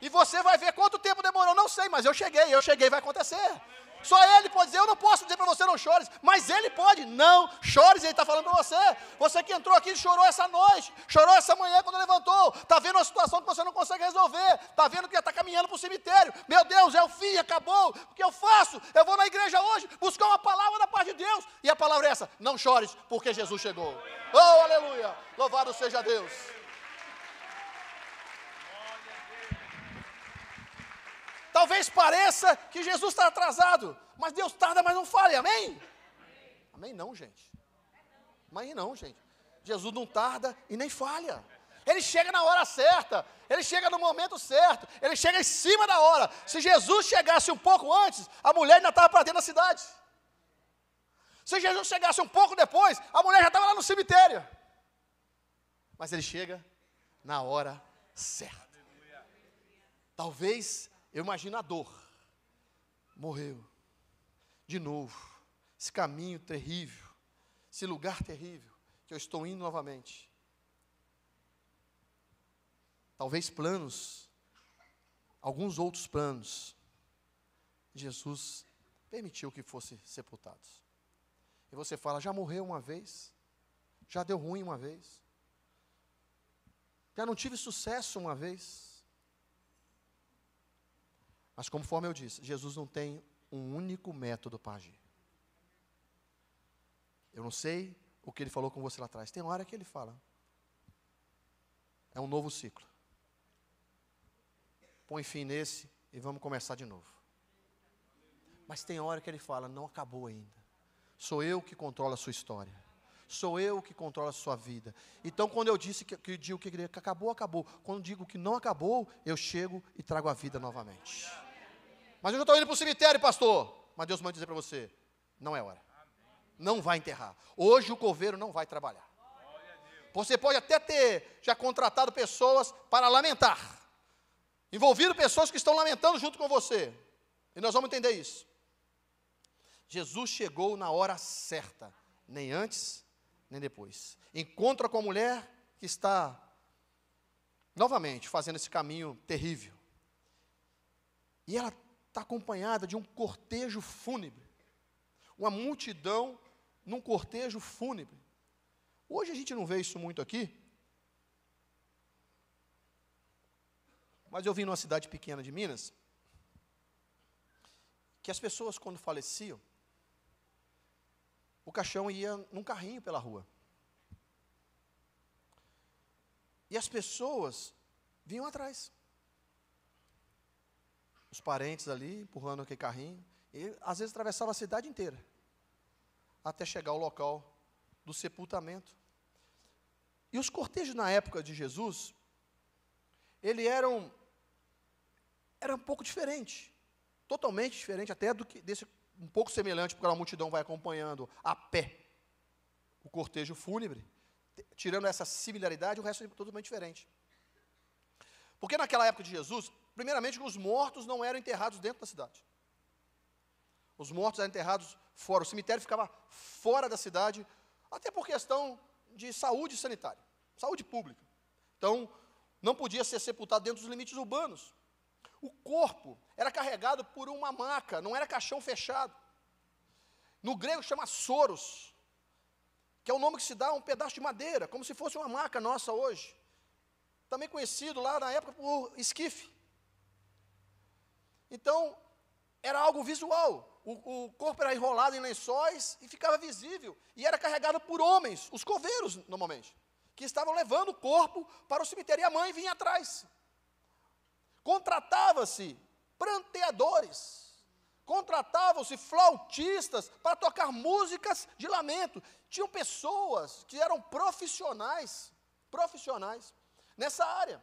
E você vai ver quanto tempo demorou, não sei, mas eu cheguei, vai acontecer. Só Ele pode dizer, eu não posso dizer para você não chores, mas Ele pode, não chores, Ele está falando para você. Você que entrou aqui e chorou essa noite, chorou essa manhã quando levantou, está vendo uma situação que você não consegue resolver, está vendo que já está caminhando para o cemitério, meu Deus, é o fim, acabou, o que eu faço? Eu vou na igreja hoje buscar uma palavra da parte de Deus, e a palavra é essa: não chores, porque Jesus chegou. Oh, aleluia, louvado seja Deus. Talvez pareça que Jesus está atrasado, mas Deus tarda, mas não falha, amém? Amém não, gente. Amém não, gente. Jesus não tarda e nem falha. Ele chega na hora certa, Ele chega no momento certo, Ele chega em cima da hora. Se Jesus chegasse um pouco antes, a mulher ainda estava para dentro da cidade. Se Jesus chegasse um pouco depois, a mulher já estava lá no cemitério. Mas Ele chega na hora certa. Talvez, eu imagino a dor. Morreu. De novo. Esse caminho terrível. Esse lugar terrível. Que eu estou indo novamente. Talvez planos. Alguns outros planos. Jesus permitiu que fossem sepultados. E você fala: já morreu uma vez. Já deu ruim uma vez. Já não tive sucesso uma vez. Mas conforme eu disse, Jesus não tem um único método para agir. Eu não sei o que Ele falou com você lá atrás. Tem hora que Ele fala: é um novo ciclo. Põe fim nesse e vamos começar de novo. Mas tem hora que ele fala, não acabou ainda. Sou eu que controlo a sua história. Sou eu que controlo a sua vida. Então, quando eu disse que digo que acabou, acabou. Quando digo que não acabou, eu chego e trago a vida novamente. Mas eu já estou indo para o cemitério, pastor. Mas Deus manda dizer para você, não é hora. Não vai enterrar. Hoje o coveiro não vai trabalhar. Você pode até ter já contratado pessoas para lamentar. Envolvido pessoas que estão lamentando junto com você. E nós vamos entender isso. Jesus chegou na hora certa. Nem antes, nem depois. Encontra com a mulher que está, novamente, fazendo esse caminho terrível. E ela está acompanhada de um cortejo fúnebre. Uma multidão num cortejo fúnebre. Hoje a gente não vê isso muito aqui. Mas eu vim numa cidade pequena de Minas, que as pessoas, quando faleciam, o caixão ia num carrinho pela rua. E as pessoas vinham atrás. Os parentes ali, empurrando aquele carrinho. E às vezes atravessava a cidade inteira, até chegar ao local do sepultamento. E os cortejos na época de Jesus, ele era um pouco diferente. Totalmente diferente até do que desse, um pouco semelhante, porque a multidão vai acompanhando a pé o cortejo fúnebre. Tirando essa similaridade, o resto é totalmente diferente. Porque naquela época de Jesus, primeiramente, os mortos não eram enterrados dentro da cidade. Os mortos eram enterrados fora. O cemitério ficava fora da cidade, até por questão de saúde sanitária, saúde pública. Então, não podia ser sepultado dentro dos limites urbanos. O corpo era carregado por uma maca, não era caixão fechado. No grego chama soros, que é o nome que se dá a um pedaço de madeira, como se fosse uma maca nossa hoje. Também conhecido lá na época por esquife. Então, era algo visual. O corpo era enrolado em lençóis e ficava visível. E era carregado por homens, os coveiros, normalmente, que estavam levando o corpo para o cemitério. E a mãe vinha atrás. Contratava-se pranteadores. Contratavam-se flautistas para tocar músicas de lamento. Tinham pessoas que eram profissionais nessa área.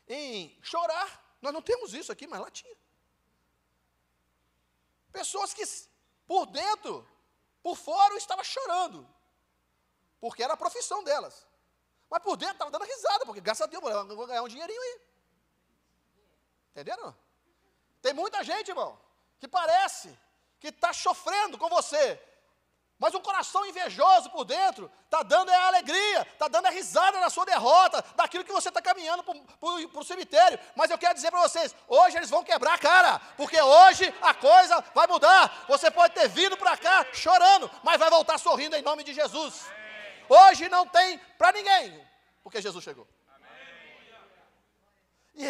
Em chorar, nós não temos isso aqui, mas lá tinha. Pessoas que por dentro, por fora, estavam chorando, porque era a profissão delas. Mas por dentro estava dando risada, porque graças a Deus, eu vou ganhar um dinheirinho aí. Entenderam? Tem muita gente, irmão, que parece que está sofrendo com você, mas um coração invejoso por dentro está dando a alegria, está dando a risada na sua derrota, daquilo que você está caminhando para o cemitério. Mas eu quero dizer para vocês, hoje eles vão quebrar a cara, porque hoje a coisa vai mudar. Você pode ter vindo para cá chorando, mas vai voltar sorrindo em nome de Jesus. Hoje não tem para ninguém, porque Jesus chegou. E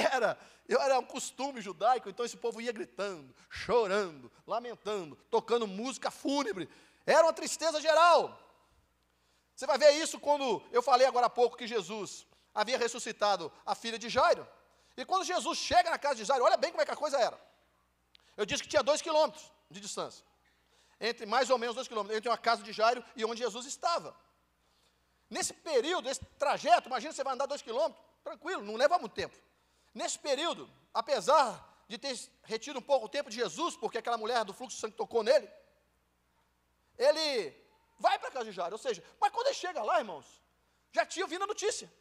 era um costume judaico, então esse povo ia gritando, chorando, lamentando, tocando música fúnebre. Era uma tristeza geral. Você vai ver isso quando eu falei agora há pouco que Jesus havia ressuscitado a filha de Jairo. E quando Jesus chega na casa de Jairo, olha bem como é que a coisa era. Eu disse que tinha 2 quilômetros de distância. Entre mais ou menos 2 quilômetros, entre uma casa de Jairo e onde Jesus estava. Nesse período, esse trajeto, imagina você vai andar 2 quilômetros, tranquilo, não leva muito tempo. Nesse período, apesar de ter retido um pouco o tempo de Jesus, porque aquela mulher do fluxo de sangue tocou nele, ele vai para a casa de Jairo, ou seja, mas quando ele chega lá, irmãos, já tinha vindo a notícia.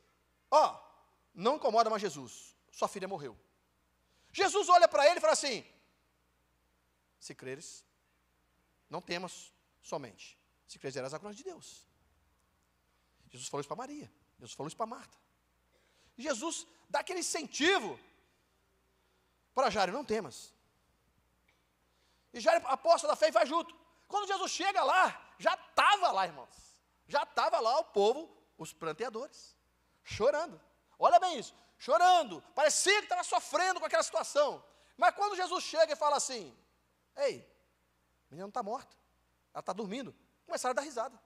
Ó, não incomoda mais Jesus, sua filha morreu. Jesus olha para ele e fala assim, se creres, não temas somente, se creres verás a glória de Deus. Jesus falou isso para Maria, Jesus falou isso para Marta. E Jesus dá aquele incentivo para Jairo, não temas. E Jairo, apóstolo da fé, e vai junto. Quando Jesus chega lá, já estava lá, irmãos. Já estava lá o povo, os pranteadores, chorando. Olha bem isso, chorando. Parecia que estava sofrendo com aquela situação. Mas quando Jesus chega e fala assim, ei, a menina não está morta, ela está dormindo. Começaram a dar risada.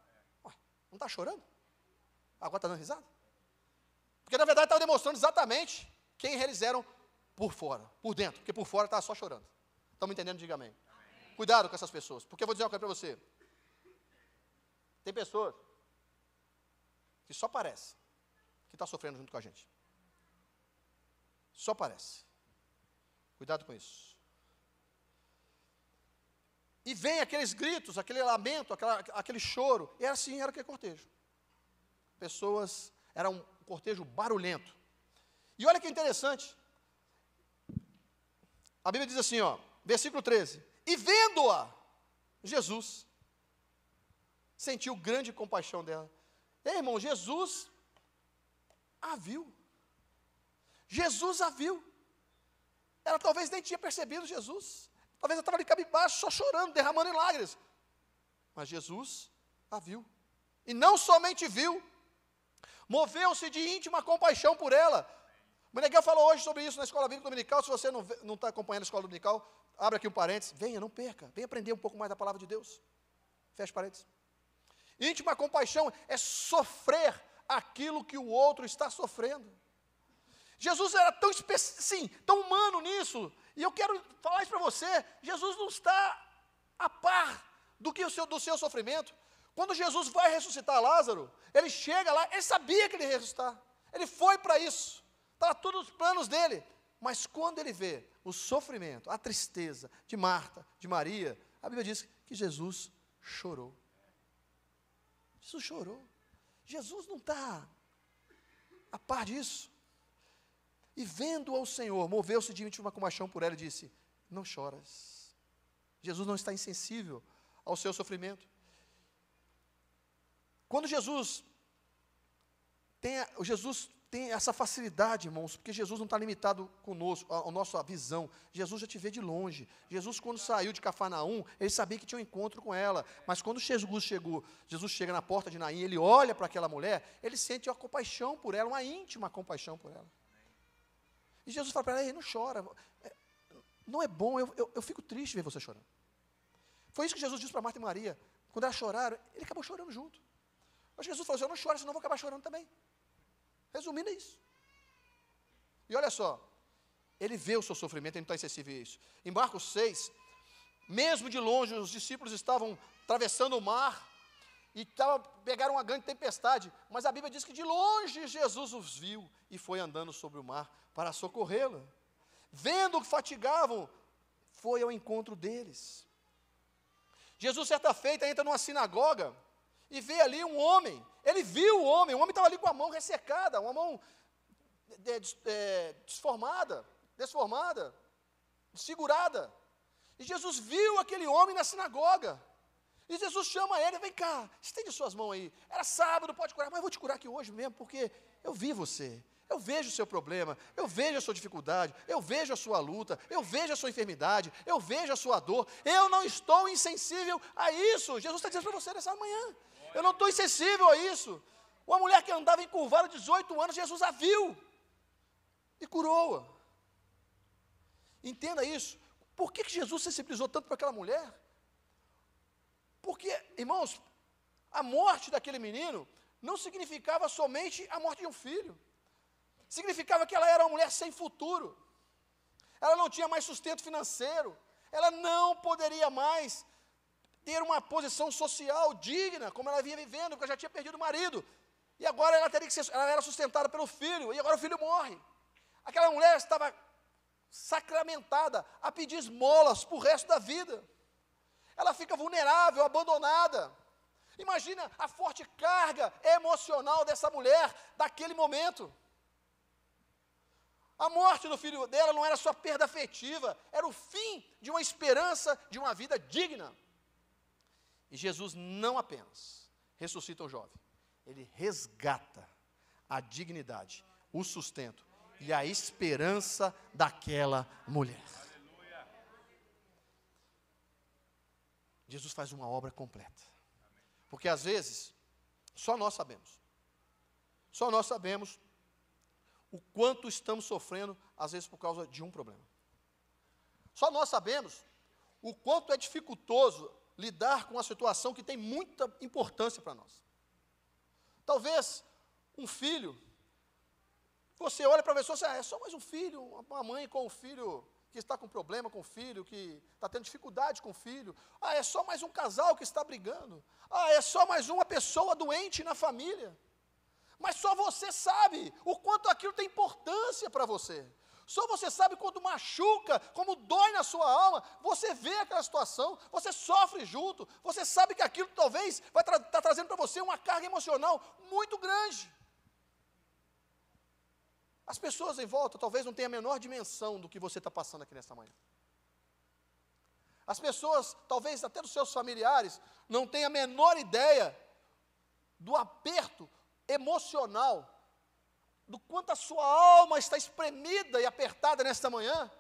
Ué, não está chorando? Agora está dando risada? Porque na verdade estava demonstrando exatamente quem eles eram por fora, por dentro, porque por fora estava só chorando. Estão me entendendo? Diga amém. Cuidado com essas pessoas, porque eu vou dizer uma coisa para você. Tem pessoas que só parece que está sofrendo junto com a gente. Só parece. Cuidado com isso. E vem aqueles gritos, aquele lamento, aquele choro. E era assim, era aquele cortejo. Pessoas, era um cortejo barulhento. E olha que interessante. A Bíblia diz assim, ó, versículo 13. E vendo-a, Jesus sentiu grande compaixão dela. Ei, irmão, Jesus a viu. Jesus a viu. Ela talvez nem tinha percebido Jesus. Talvez ela estava ali cabisbaixo, só chorando, derramando em lágrimas. Mas Jesus a viu. E não somente viu, moveu-se de íntima compaixão por ela. O Meneghel falou hoje sobre isso na Escola Bíblica Dominical. Se você não está acompanhando a Escola Dominical, abre aqui um parênteses. Venha, não perca. Venha aprender um pouco mais da Palavra de Deus. Fecha parênteses. Íntima compaixão é sofrer aquilo que o outro está sofrendo. Jesus era tão sim, tão humano nisso. E eu quero falar isso para você. Jesus não está a par do seu sofrimento. Quando Jesus vai ressuscitar Lázaro, ele chega lá, ele sabia que ele ia ressuscitar. Ele foi para isso. Estava tudo nos planos dele. Mas quando ele vê o sofrimento, a tristeza de Marta, de Maria, a Bíblia diz que Jesus chorou. Jesus chorou. Jesus não está a par disso. E vendo ao Senhor, moveu-se de íntima compaixão por ela e disse, não choras. Jesus não está insensível ao seu sofrimento. Quando Jesus tem essa facilidade, irmãos, porque Jesus não está limitado conosco, a nossa visão. Jesus já te vê de longe. Jesus, quando saiu de Cafarnaum, ele sabia que tinha um encontro com ela. Mas quando Jesus chega na porta de Naim, ele olha para aquela mulher, ele sente uma compaixão por ela, uma íntima compaixão por ela. E Jesus fala para ela, não chora, não é bom, eu fico triste ver você chorando. Foi isso que Jesus disse para Marta e Maria. Quando elas choraram, ele acabou chorando junto. Mas Jesus falou assim, eu não choro, senão eu vou acabar chorando também. Resumindo, é isso. E olha só, ele vê o seu sofrimento, ele não está insensível a isso. Em Marcos 6, mesmo de longe, os discípulos estavam atravessando o mar, e pegaram uma grande tempestade, mas a Bíblia diz que de longe Jesus os viu, e foi andando sobre o mar para socorrê-la. Vendo que fatigavam, foi ao encontro deles. Jesus, certa feita, entra numa sinagoga, e vê ali um homem. Ele viu o homem estava ali com a mão ressecada, uma mão desformada, desfigurada. E Jesus viu aquele homem na sinagoga. E Jesus chama ele, vem cá, estende suas mãos aí. Era sábado, pode curar, mas eu vou te curar aqui hoje mesmo, porque eu vi você. Eu vejo o seu problema, eu vejo a sua dificuldade, eu vejo a sua luta, eu vejo a sua enfermidade, eu vejo a sua dor. Eu não estou insensível a isso. Jesus está dizendo para você nessa manhã. Eu não estou insensível a isso. Uma mulher que andava encurvada 18 anos, Jesus a viu e curou-a. Entenda isso. Por que Jesus sensibilizou tanto para aquela mulher? Porque, irmãos, a morte daquele menino não significava somente a morte de um filho. Significava que ela era uma mulher sem futuro. Ela não tinha mais sustento financeiro. Ela não poderia mais ter uma posição social digna, como ela vinha vivendo, porque ela já tinha perdido o marido. E agora ela era sustentada pelo filho, e agora o filho morre. Aquela mulher estava sacramentada a pedir esmolas para o resto da vida. Ela fica vulnerável, abandonada. Imagina a forte carga emocional dessa mulher, daquele momento. A morte do filho dela não era só perda afetiva, era o fim de uma esperança de uma vida digna. E Jesus não apenas ressuscita o jovem, ele resgata a dignidade, o sustento e a esperança daquela mulher. Jesus faz uma obra completa. Porque às vezes, só nós sabemos o quanto estamos sofrendo, às vezes por causa de um problema. Só nós sabemos o quanto é dificultoso lidar com uma situação que tem muita importância para nós. Talvez um filho Você olha para a pessoa e é só mais um filho, uma mãe com um filho que está com problema com o filho, que está tendo dificuldade com o filho. É só mais um casal que está brigando. É só mais uma pessoa doente na família. Mas só você sabe o quanto aquilo tem importância para você. Só você sabe quando machuca, como dói na sua alma. Você vê aquela situação, você sofre junto. Você sabe que aquilo talvez vai estar trazendo para você uma carga emocional muito grande. As pessoas em volta talvez não tenham a menor dimensão do que você está passando aqui nessa manhã. As pessoas, talvez até dos seus familiares, não tenham a menor ideia do aperto emocional, do quanto a sua alma está espremida e apertada nesta manhã,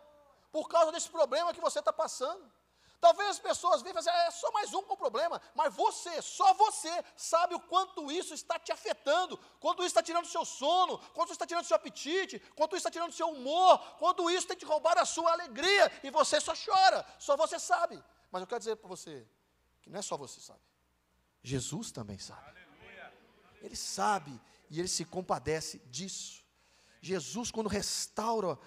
por causa desse problema que você está passando. Talvez as pessoas venham e falem, é só mais um com problema, mas você, só você, sabe o quanto isso está te afetando, quanto isso está tirando o seu sono, quanto isso está tirando o seu apetite, quanto isso está tirando o seu humor, quanto isso tem te roubado a sua alegria, e você só chora, só você sabe. Mas eu quero dizer para você, que não é só você sabe, Jesus também sabe. Aleluia. Ele sabe, e Ele se compadece disso. Jesus, quando restaura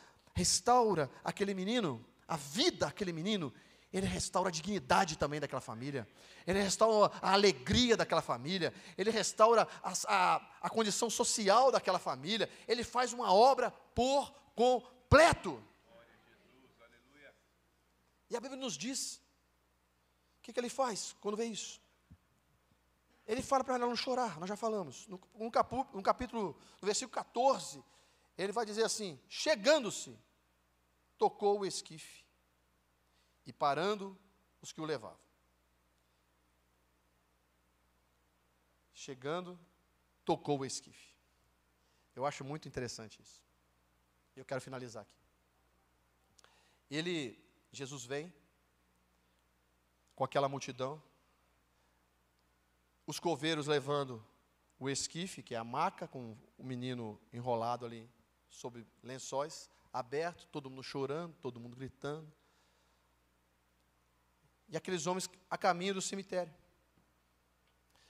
aquele menino, a vida daquele menino, Ele restaura a dignidade também daquela família. Ele restaura a alegria daquela família. Ele restaura a condição social daquela família. Ele faz uma obra por completo. Glória a Jesus, aleluia. E a Bíblia nos diz, o que Ele faz quando vê isso? Ele fala para ela não chorar, nós já falamos. No capítulo, no versículo 14, ele vai dizer assim, chegando-se, tocou o esquife, e parando os que o levavam. Chegando, tocou o esquife. Eu acho muito interessante isso. Eu quero finalizar aqui. Jesus vem com aquela multidão, os coveiros levando o esquife, que é a maca, com o menino enrolado ali sobre lençóis, aberto, todo mundo chorando, todo mundo gritando. E aqueles homens a caminho do cemitério.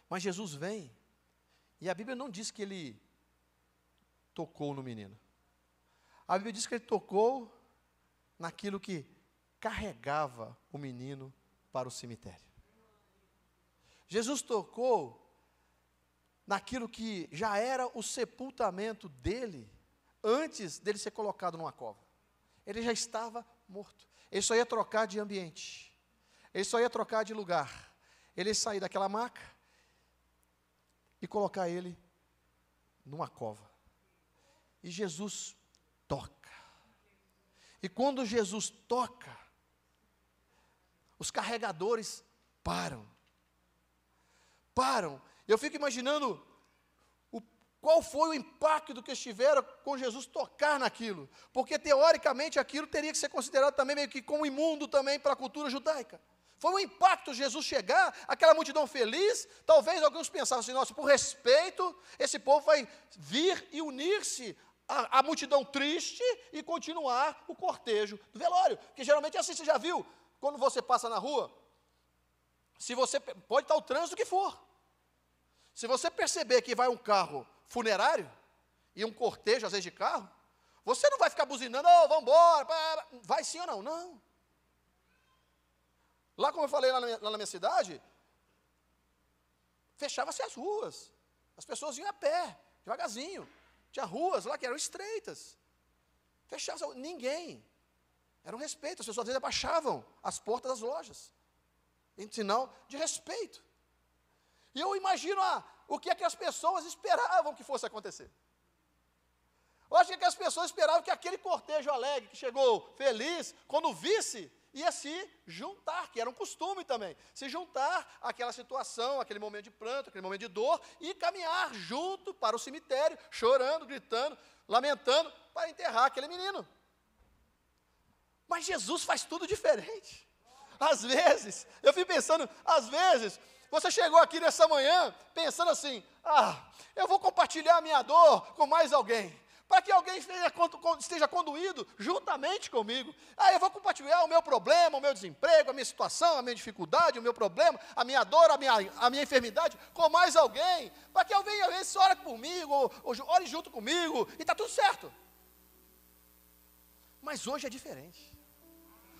Mas Jesus vem, e a Bíblia não diz que Ele tocou no menino. A Bíblia diz que Ele tocou naquilo que carregava o menino para o cemitério. Jesus tocou naquilo que já era o sepultamento dele, antes dele ser colocado numa cova. Ele já estava morto. Ele só ia trocar de ambiente. Ele só ia trocar de lugar. Ele ia sair daquela maca e colocar ele numa cova. E Jesus toca. E quando Jesus toca, os carregadores param. Eu fico imaginando qual foi o impacto do que estiveram com Jesus tocar naquilo. Porque, teoricamente, aquilo teria que ser considerado também meio que como imundo também para a cultura judaica. Foi um impacto Jesus chegar, aquela multidão feliz. Talvez alguns pensassem assim, nossa, por respeito, esse povo vai vir e unir-se à multidão triste e continuar o cortejo do velório. Porque geralmente é assim, você já viu, quando você passa na rua, se você pode estar o trânsito que for. Se você perceber que vai um carro funerário e um cortejo, às vezes, de carro, você não vai ficar buzinando, vamos embora, vai sim ou não? Não. Lá, como eu falei lá na minha cidade, fechava-se as ruas. As pessoas iam a pé, devagarzinho. Tinha ruas lá que eram estreitas. Fechava-se, ninguém. Era um respeito, as pessoas às vezes abaixavam as portas das lojas, em sinal de respeito. E eu imagino o que é que as pessoas esperavam que fosse acontecer. Eu acho que as pessoas esperavam que aquele cortejo alegre, que chegou feliz, quando visse, ia se juntar, que era um costume também, se juntar àquela situação, aquele momento de pranto, aquele momento de dor, e caminhar junto para o cemitério, chorando, gritando, lamentando, para enterrar aquele menino. Mas Jesus faz tudo diferente. Às vezes, eu fico pensando, às vezes, você chegou aqui nessa manhã pensando assim, eu vou compartilhar a minha dor com mais alguém. para que alguém esteja conduído juntamente comigo. Eu vou compartilhar o meu problema, o meu desemprego, a minha situação, a minha dificuldade, o meu problema, a minha dor, a minha enfermidade, com mais alguém, para que alguém, às vezes, ore comigo, ou ore junto comigo, e está tudo certo. Mas hoje é diferente.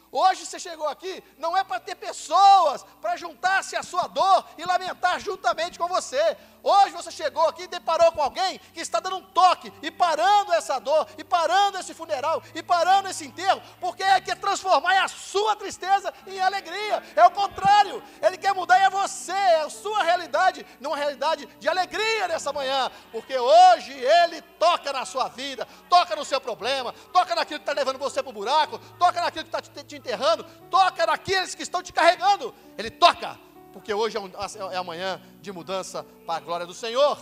Hoje você chegou aqui, não é para ter pessoas para juntar-se à sua dor e lamentar juntamente com você. Hoje você chegou aqui e deparou com alguém que está dando um toque e parando essa dor, e parando esse funeral, e parando esse enterro, porque ele quer transformar a sua tristeza em alegria. É o contrário, ele quer mudar você, a sua realidade, numa realidade de alegria nessa manhã, porque hoje ele toca na sua vida, toca no seu problema, toca naquilo que está levando você para o buraco, toca naquilo que está te enterrando, toca naqueles que estão te carregando. Ele toca, porque hoje é amanhã de mudança para a glória do Senhor.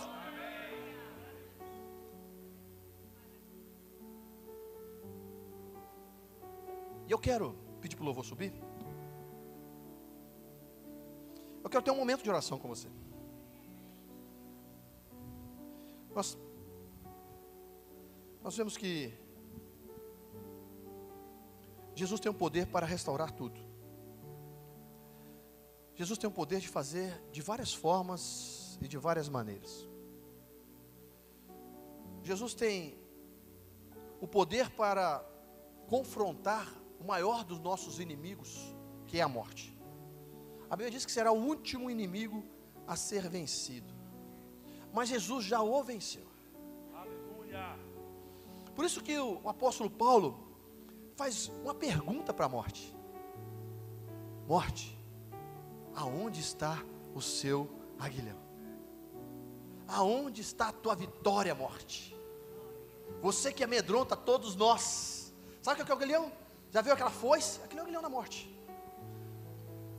E eu quero pedir para o louvor subir. Eu quero ter um momento de oração com você. Nós vemos que Jesus tem o poder para restaurar tudo. Jesus tem o poder de fazer de várias formas e de várias maneiras. Jesus tem o poder para confrontar o maior dos nossos inimigos, que é a morte. A Bíblia diz que será o último inimigo a ser vencido. Mas Jesus já o venceu. Aleluia. Por isso que o apóstolo Paulo faz uma pergunta para a morte. Morte, aonde está o seu aguilhão? Aonde está a tua vitória, morte? Você que amedronta todos nós. Sabe o que é o aguilhão? Já viu aquela foice? Aquilo é o aguilhão da morte.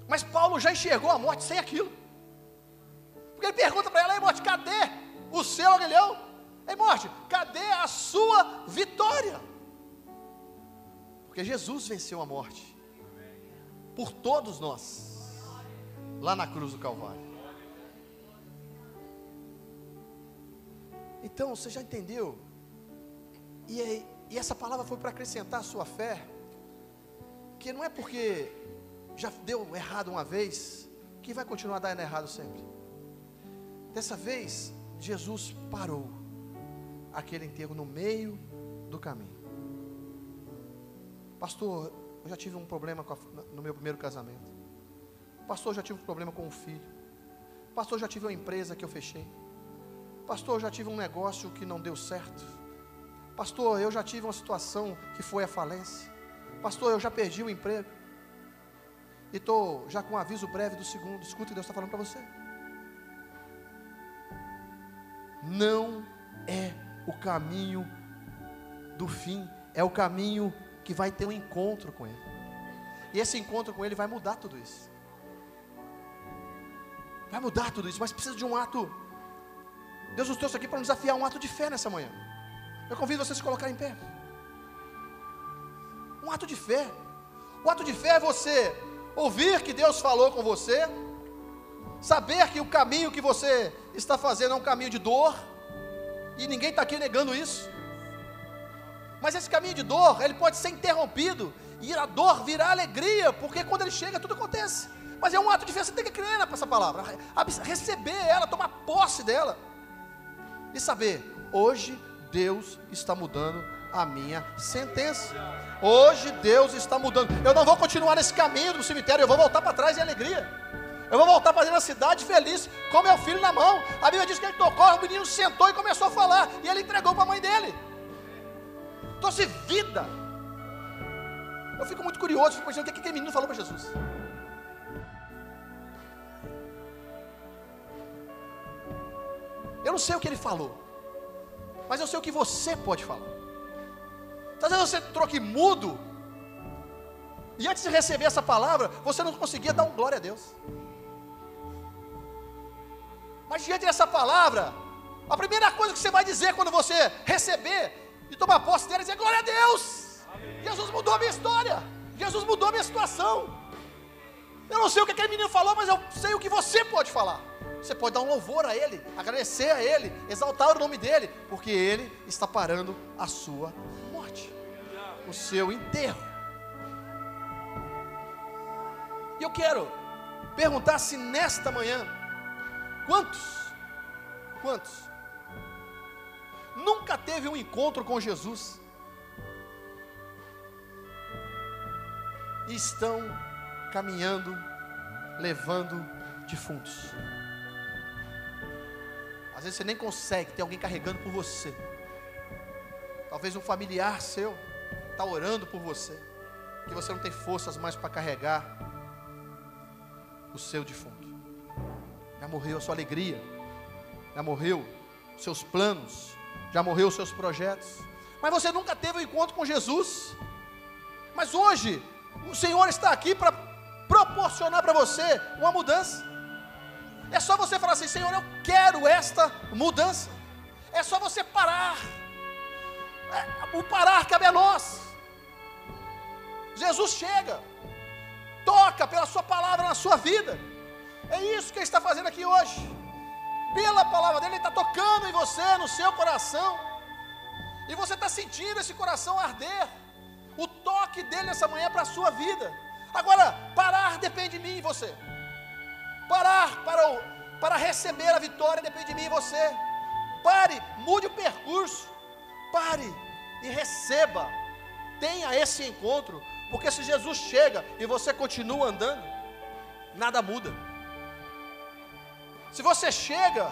Mas Paulo já enxergou a morte sem aquilo. Porque ele pergunta para ela: ei, morte, cadê o seu aguilhão? Ei, morte, cadê a sua vitória? Porque Jesus venceu a morte por todos nós, lá na cruz do Calvário. Então, você já entendeu? E essa palavra foi para acrescentar a sua fé, que não é porque já deu errado uma vez, que vai continuar dando errado sempre. Dessa vez, Jesus parou aquele enterro no meio do caminho. Pastor, eu já tive um problema no meu primeiro casamento. Pastor, eu já tive um problema com o filho. Pastor, eu já tive uma empresa que eu fechei. Pastor, eu já tive um negócio que não deu certo. Pastor, eu já tive uma situação que foi à falência. Pastor, eu já perdi o emprego. E estou já com um aviso breve do segundo. Escuta o que Deus está falando para você. Não é o caminho do fim, é o caminho que vai ter um encontro com Ele. E esse encontro com Ele vai mudar tudo isso. Vai mudar tudo isso, mas precisa de um ato. Deus nos trouxe aqui para nos desafiar um ato de fé nessa manhã. Eu convido você a se colocar em pé. Um ato de fé. O ato de fé é você ouvir que Deus falou com você, saber que o caminho que você está fazendo é um caminho de dor, e ninguém está aqui negando isso. Mas esse caminho de dor, ele pode ser interrompido, e a dor virá alegria, porque quando ele chega, tudo acontece. Mas é um ato de fé, você tem que crer nessa palavra, receber ela, tomar posse dela, e saber, hoje Deus está mudando a minha sentença. Hoje Deus está mudando. Eu não vou continuar nesse caminho do cemitério, eu vou voltar para trás em alegria. Eu vou voltar para dentro da cidade feliz, com meu filho na mão. A Bíblia diz que ele tocou, o menino sentou e começou a falar, e ele entregou para a mãe dele. Trouxe vida. Eu fico muito curioso, fico pensando o que aquele menino falou para Jesus. Eu não sei o que ele falou, mas eu sei o que você pode falar. Às vezes você entrou aqui mudo, e antes de receber essa palavra, você não conseguia dar um glória a Deus. Mas diante dessa palavra, a primeira coisa que você vai dizer quando você receber e tomar posse dela é dizer: glória a Deus. Amém. Jesus mudou a minha história, Jesus mudou a minha situação. Eu não sei o que aquele menino falou, mas eu sei o que você pode falar. Você pode dar um louvor a Ele, agradecer a Ele, exaltar o nome dEle, porque Ele está parando a sua morte, o seu enterro. E eu quero perguntar se nesta manhã, quantos nunca teve um encontro com Jesus e estão caminhando, levando defuntos? Às vezes você nem consegue, tem alguém carregando por você. Talvez um familiar seu está orando por você, que você não tem forças mais para carregar o seu defunto. Já morreu a sua alegria, já morreu os seus planos, já morreu os seus projetos, mas você nunca teve um encontro com Jesus. Mas hoje o Senhor está aqui para proporcionar para você uma mudança. É só você falar assim: Senhor, eu quero esta mudança. É só você parar. O parar cabe a nós. Jesus chega, toca pela sua palavra na sua vida. É isso que Ele está fazendo aqui hoje. Pela palavra dEle, Ele está tocando em você, no seu coração. E você está sentindo esse coração arder. O toque dEle nessa manhã é para a sua vida. Agora, parar depende de mim e você. Parar para receber a vitória depende de mim e você. Pare, mude o percurso. Pare e receba. Tenha esse encontro. Porque se Jesus chega e você continua andando, nada muda. Se você chega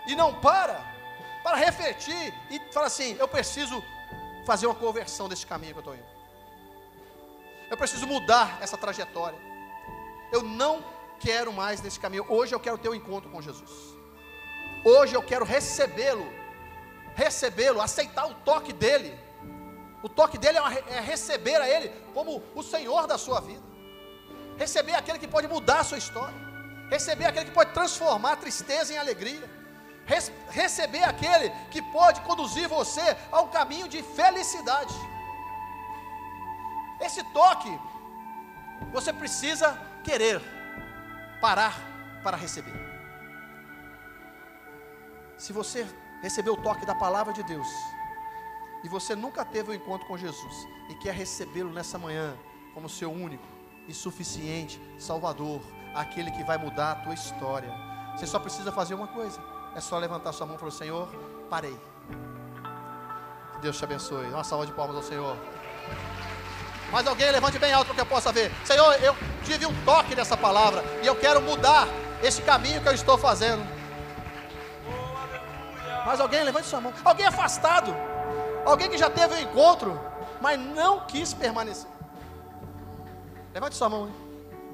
e não para refletir e fala assim: eu preciso fazer uma conversão desse caminho que eu estou indo. Eu preciso mudar essa trajetória. Eu não quero mais nesse caminho. Hoje eu quero ter um encontro com Jesus. Hoje eu quero recebê-lo, aceitar o toque dEle. O toque dEle é receber a Ele como o Senhor da sua vida. Receber aquele que pode mudar a sua história. Receber aquele que pode transformar a tristeza em alegria. Receber aquele que pode conduzir você a um caminho de felicidade. Esse toque, você precisa querer parar para receber. Se você recebeu o toque da palavra de Deus e você nunca teve um encontro com Jesus e quer recebê-lo nessa manhã como seu único e suficiente Salvador, aquele que vai mudar a tua história, você só precisa fazer uma coisa: é só levantar sua mão e falar: Senhor, parei. Que Deus te abençoe. Uma salva de palmas ao Senhor. Mas alguém levante bem alto para que eu possa ver. Senhor, eu tive um toque dessa palavra e eu quero mudar esse caminho que eu estou fazendo. Mas alguém levante sua mão. Alguém afastado, alguém que já teve um encontro, mas não quis permanecer. Levante sua mão, hein?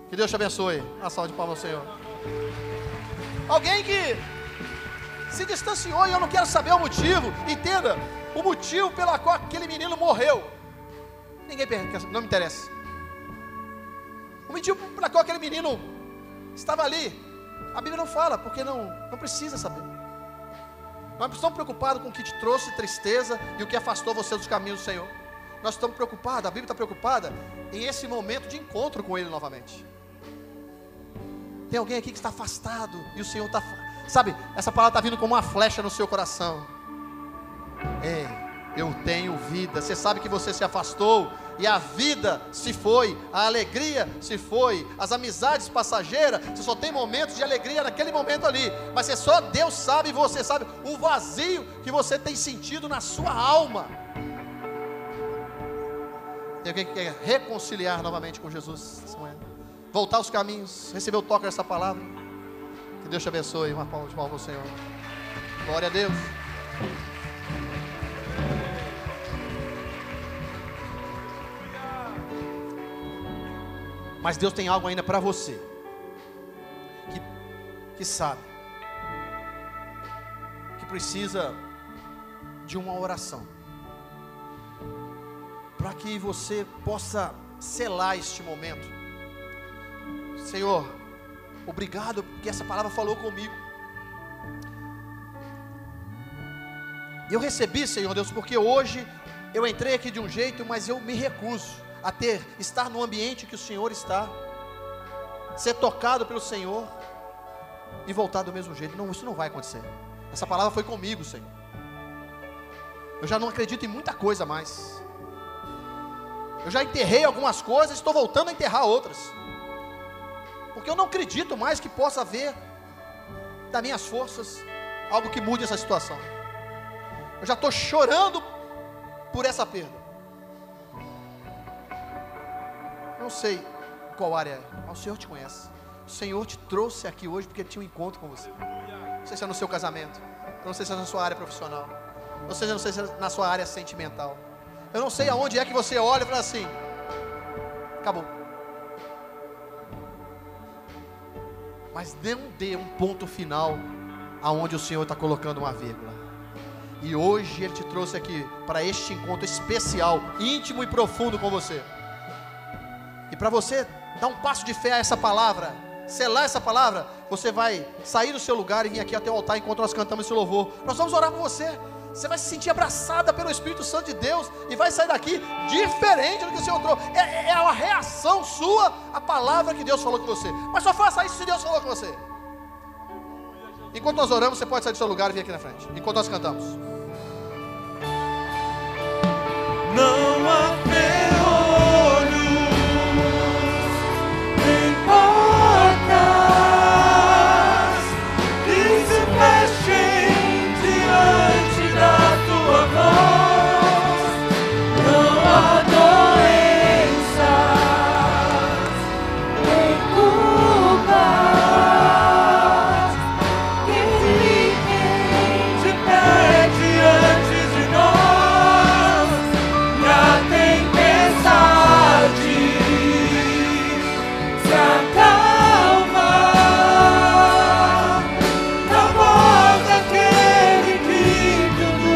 Que Deus te abençoe. Uma salva de palmas ao Senhor. Alguém que se distanciou e eu não quero saber o motivo. Entenda, o motivo pelo qual aquele menino morreu, ninguém pergunta, não me interessa. O motivo pelo qual aquele menino estava ali, a Bíblia não fala, porque não precisa saber. Nós estamos preocupados com o que te trouxe tristeza e o que afastou você dos caminhos do Senhor. Nós estamos preocupados, a Bíblia está preocupada em esse momento de encontro com Ele novamente. Tem alguém aqui que está afastado e o Senhor está, sabe, essa palavra está vindo como uma flecha no seu coração. Ei, eu tenho vida. Você sabe que você se afastou e a vida se foi, a alegria se foi, as amizades passageiras. Você só tem momentos de alegria naquele momento ali, mas só Deus sabe e você sabe o vazio que você tem sentido na sua alma. Tem alguém que quer reconciliar novamente com Jesus, voltar aos caminhos, receber o toque dessa palavra? Que Deus te abençoe. Uma palma de palmas ao Senhor. Glória a Deus. Mas Deus tem algo ainda para você, que sabe, que precisa de uma oração, para que você possa selar este momento. Senhor, obrigado porque essa palavra falou comigo. Eu recebi, Senhor Deus, porque hoje eu entrei aqui de um jeito, mas eu me recuso a estar no ambiente que o Senhor está, ser tocado pelo Senhor. e voltar do mesmo jeito. Não, isso não vai acontecer. Essa palavra foi comigo, Senhor. Eu já não acredito em muita coisa mais. Eu já enterrei algumas coisas, estou voltando a enterrar outras. Porque eu não acredito mais que possa haver, das minhas forças, algo que mude essa situação. Eu já estou chorando por essa perda. Não sei qual área é, mas o Senhor te conhece. O Senhor te trouxe aqui hoje porque Ele tinha um encontro com você. Não sei se é no seu casamento, não sei se é na sua área profissional, ou seja, não sei se é na sua área sentimental. Eu não sei aonde é que você olha e fala assim: acabou. Mas não dê um ponto final aonde o Senhor está colocando uma vírgula. E hoje Ele te trouxe aqui para este encontro especial, íntimo e profundo com você. E para você dar um passo de fé a essa palavra, selar essa palavra, você vai sair do seu lugar e vir aqui até o altar enquanto nós cantamos esse louvor. Nós vamos orar por você. Você vai se sentir abraçada pelo Espírito Santo de Deus e vai sair daqui diferente do que o Senhor trouxe. É uma reação sua à palavra que Deus falou com você. Mas só faça isso se Deus falou com você. Enquanto nós oramos, você pode sair do seu lugar e vir aqui na frente, enquanto nós cantamos. Não há ferrolhos nem portas que se fechem diante da tua voz. Não há doenças nem culpas que fiquem de pé diante de nós. E a tempestade se acalma na voz daquele que tudo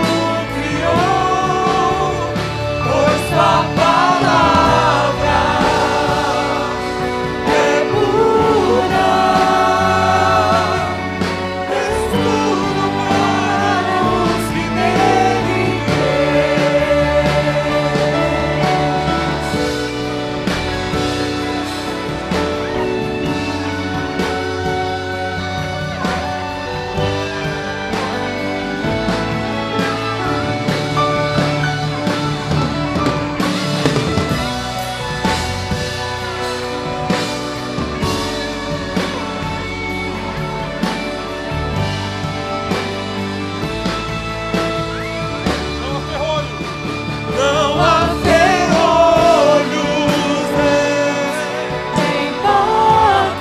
criou, pois sua palavra é pura, escudo para os que nele não há ferrolhos nem portas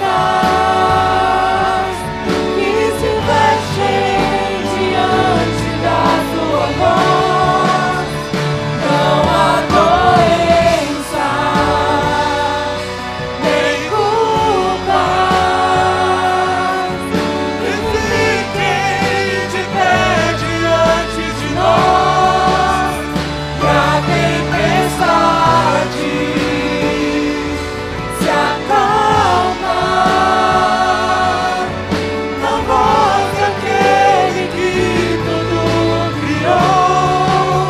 que se fechem diante da tua voz. Não há doença nem culpas que fiquem de pé diante de nós. E a tempestade se acalma na voz daquele que tudo criou,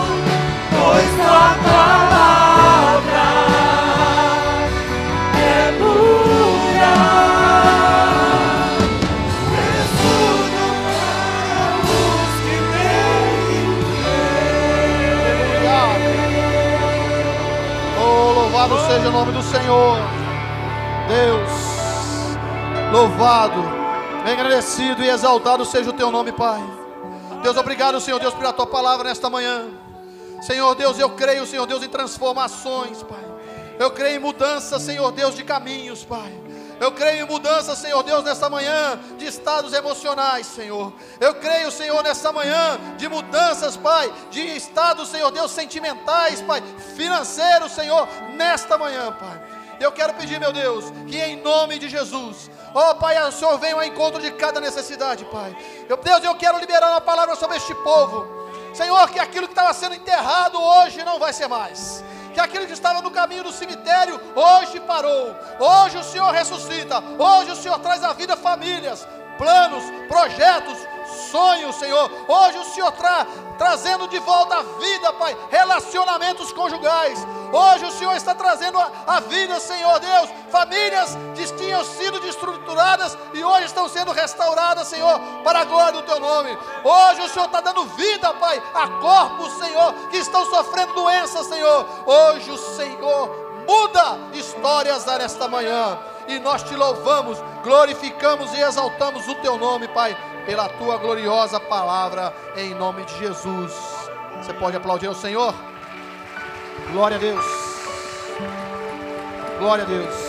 pois tua palavra é pura, escudo para os que nele Oh, louvado seja o nome do Senhor. Deus, louvado, agradecido e exaltado seja o teu nome, Pai. Deus, obrigado, Senhor Deus, pela tua palavra nesta manhã. Senhor Deus, eu creio, Senhor Deus, em transformações, Pai. Eu creio em mudança, Senhor Deus, de caminhos, Pai. Eu creio em mudança, Senhor Deus, nesta manhã, de estados emocionais, Senhor. Eu creio, Senhor, nesta manhã, de mudanças, Pai, de estados, Senhor Deus, sentimentais, Pai, financeiros, Senhor, nesta manhã, Pai. Eu quero pedir, meu Deus, que em nome de Jesus, ó Pai, o Senhor venha ao encontro de cada necessidade, Pai. Deus, eu quero liberar uma palavra sobre este povo, Senhor, que aquilo que estava sendo enterrado hoje não vai ser mais. Que aquilo que estava no caminho do cemitério hoje parou. Hoje o Senhor ressuscita. Hoje o Senhor traz à vida famílias, planos, projetos, sonhos, Senhor. Hoje o Senhor trazendo de volta a vida, Pai, relacionamentos conjugais. Hoje o Senhor está trazendo a vida, Senhor Deus, famílias que tinham sido destruturadas e hoje estão sendo restauradas, Senhor, para a glória do Teu nome. Hoje o Senhor está dando vida, Pai, a corpos, Senhor, que estão sofrendo doenças, Senhor. Hoje o Senhor muda histórias nesta manhã e nós Te louvamos, glorificamos e exaltamos o Teu nome, Pai, pela Tua gloriosa palavra, em nome de Jesus. Você pode aplaudir ao Senhor? Glória a Deus. Glória a Deus.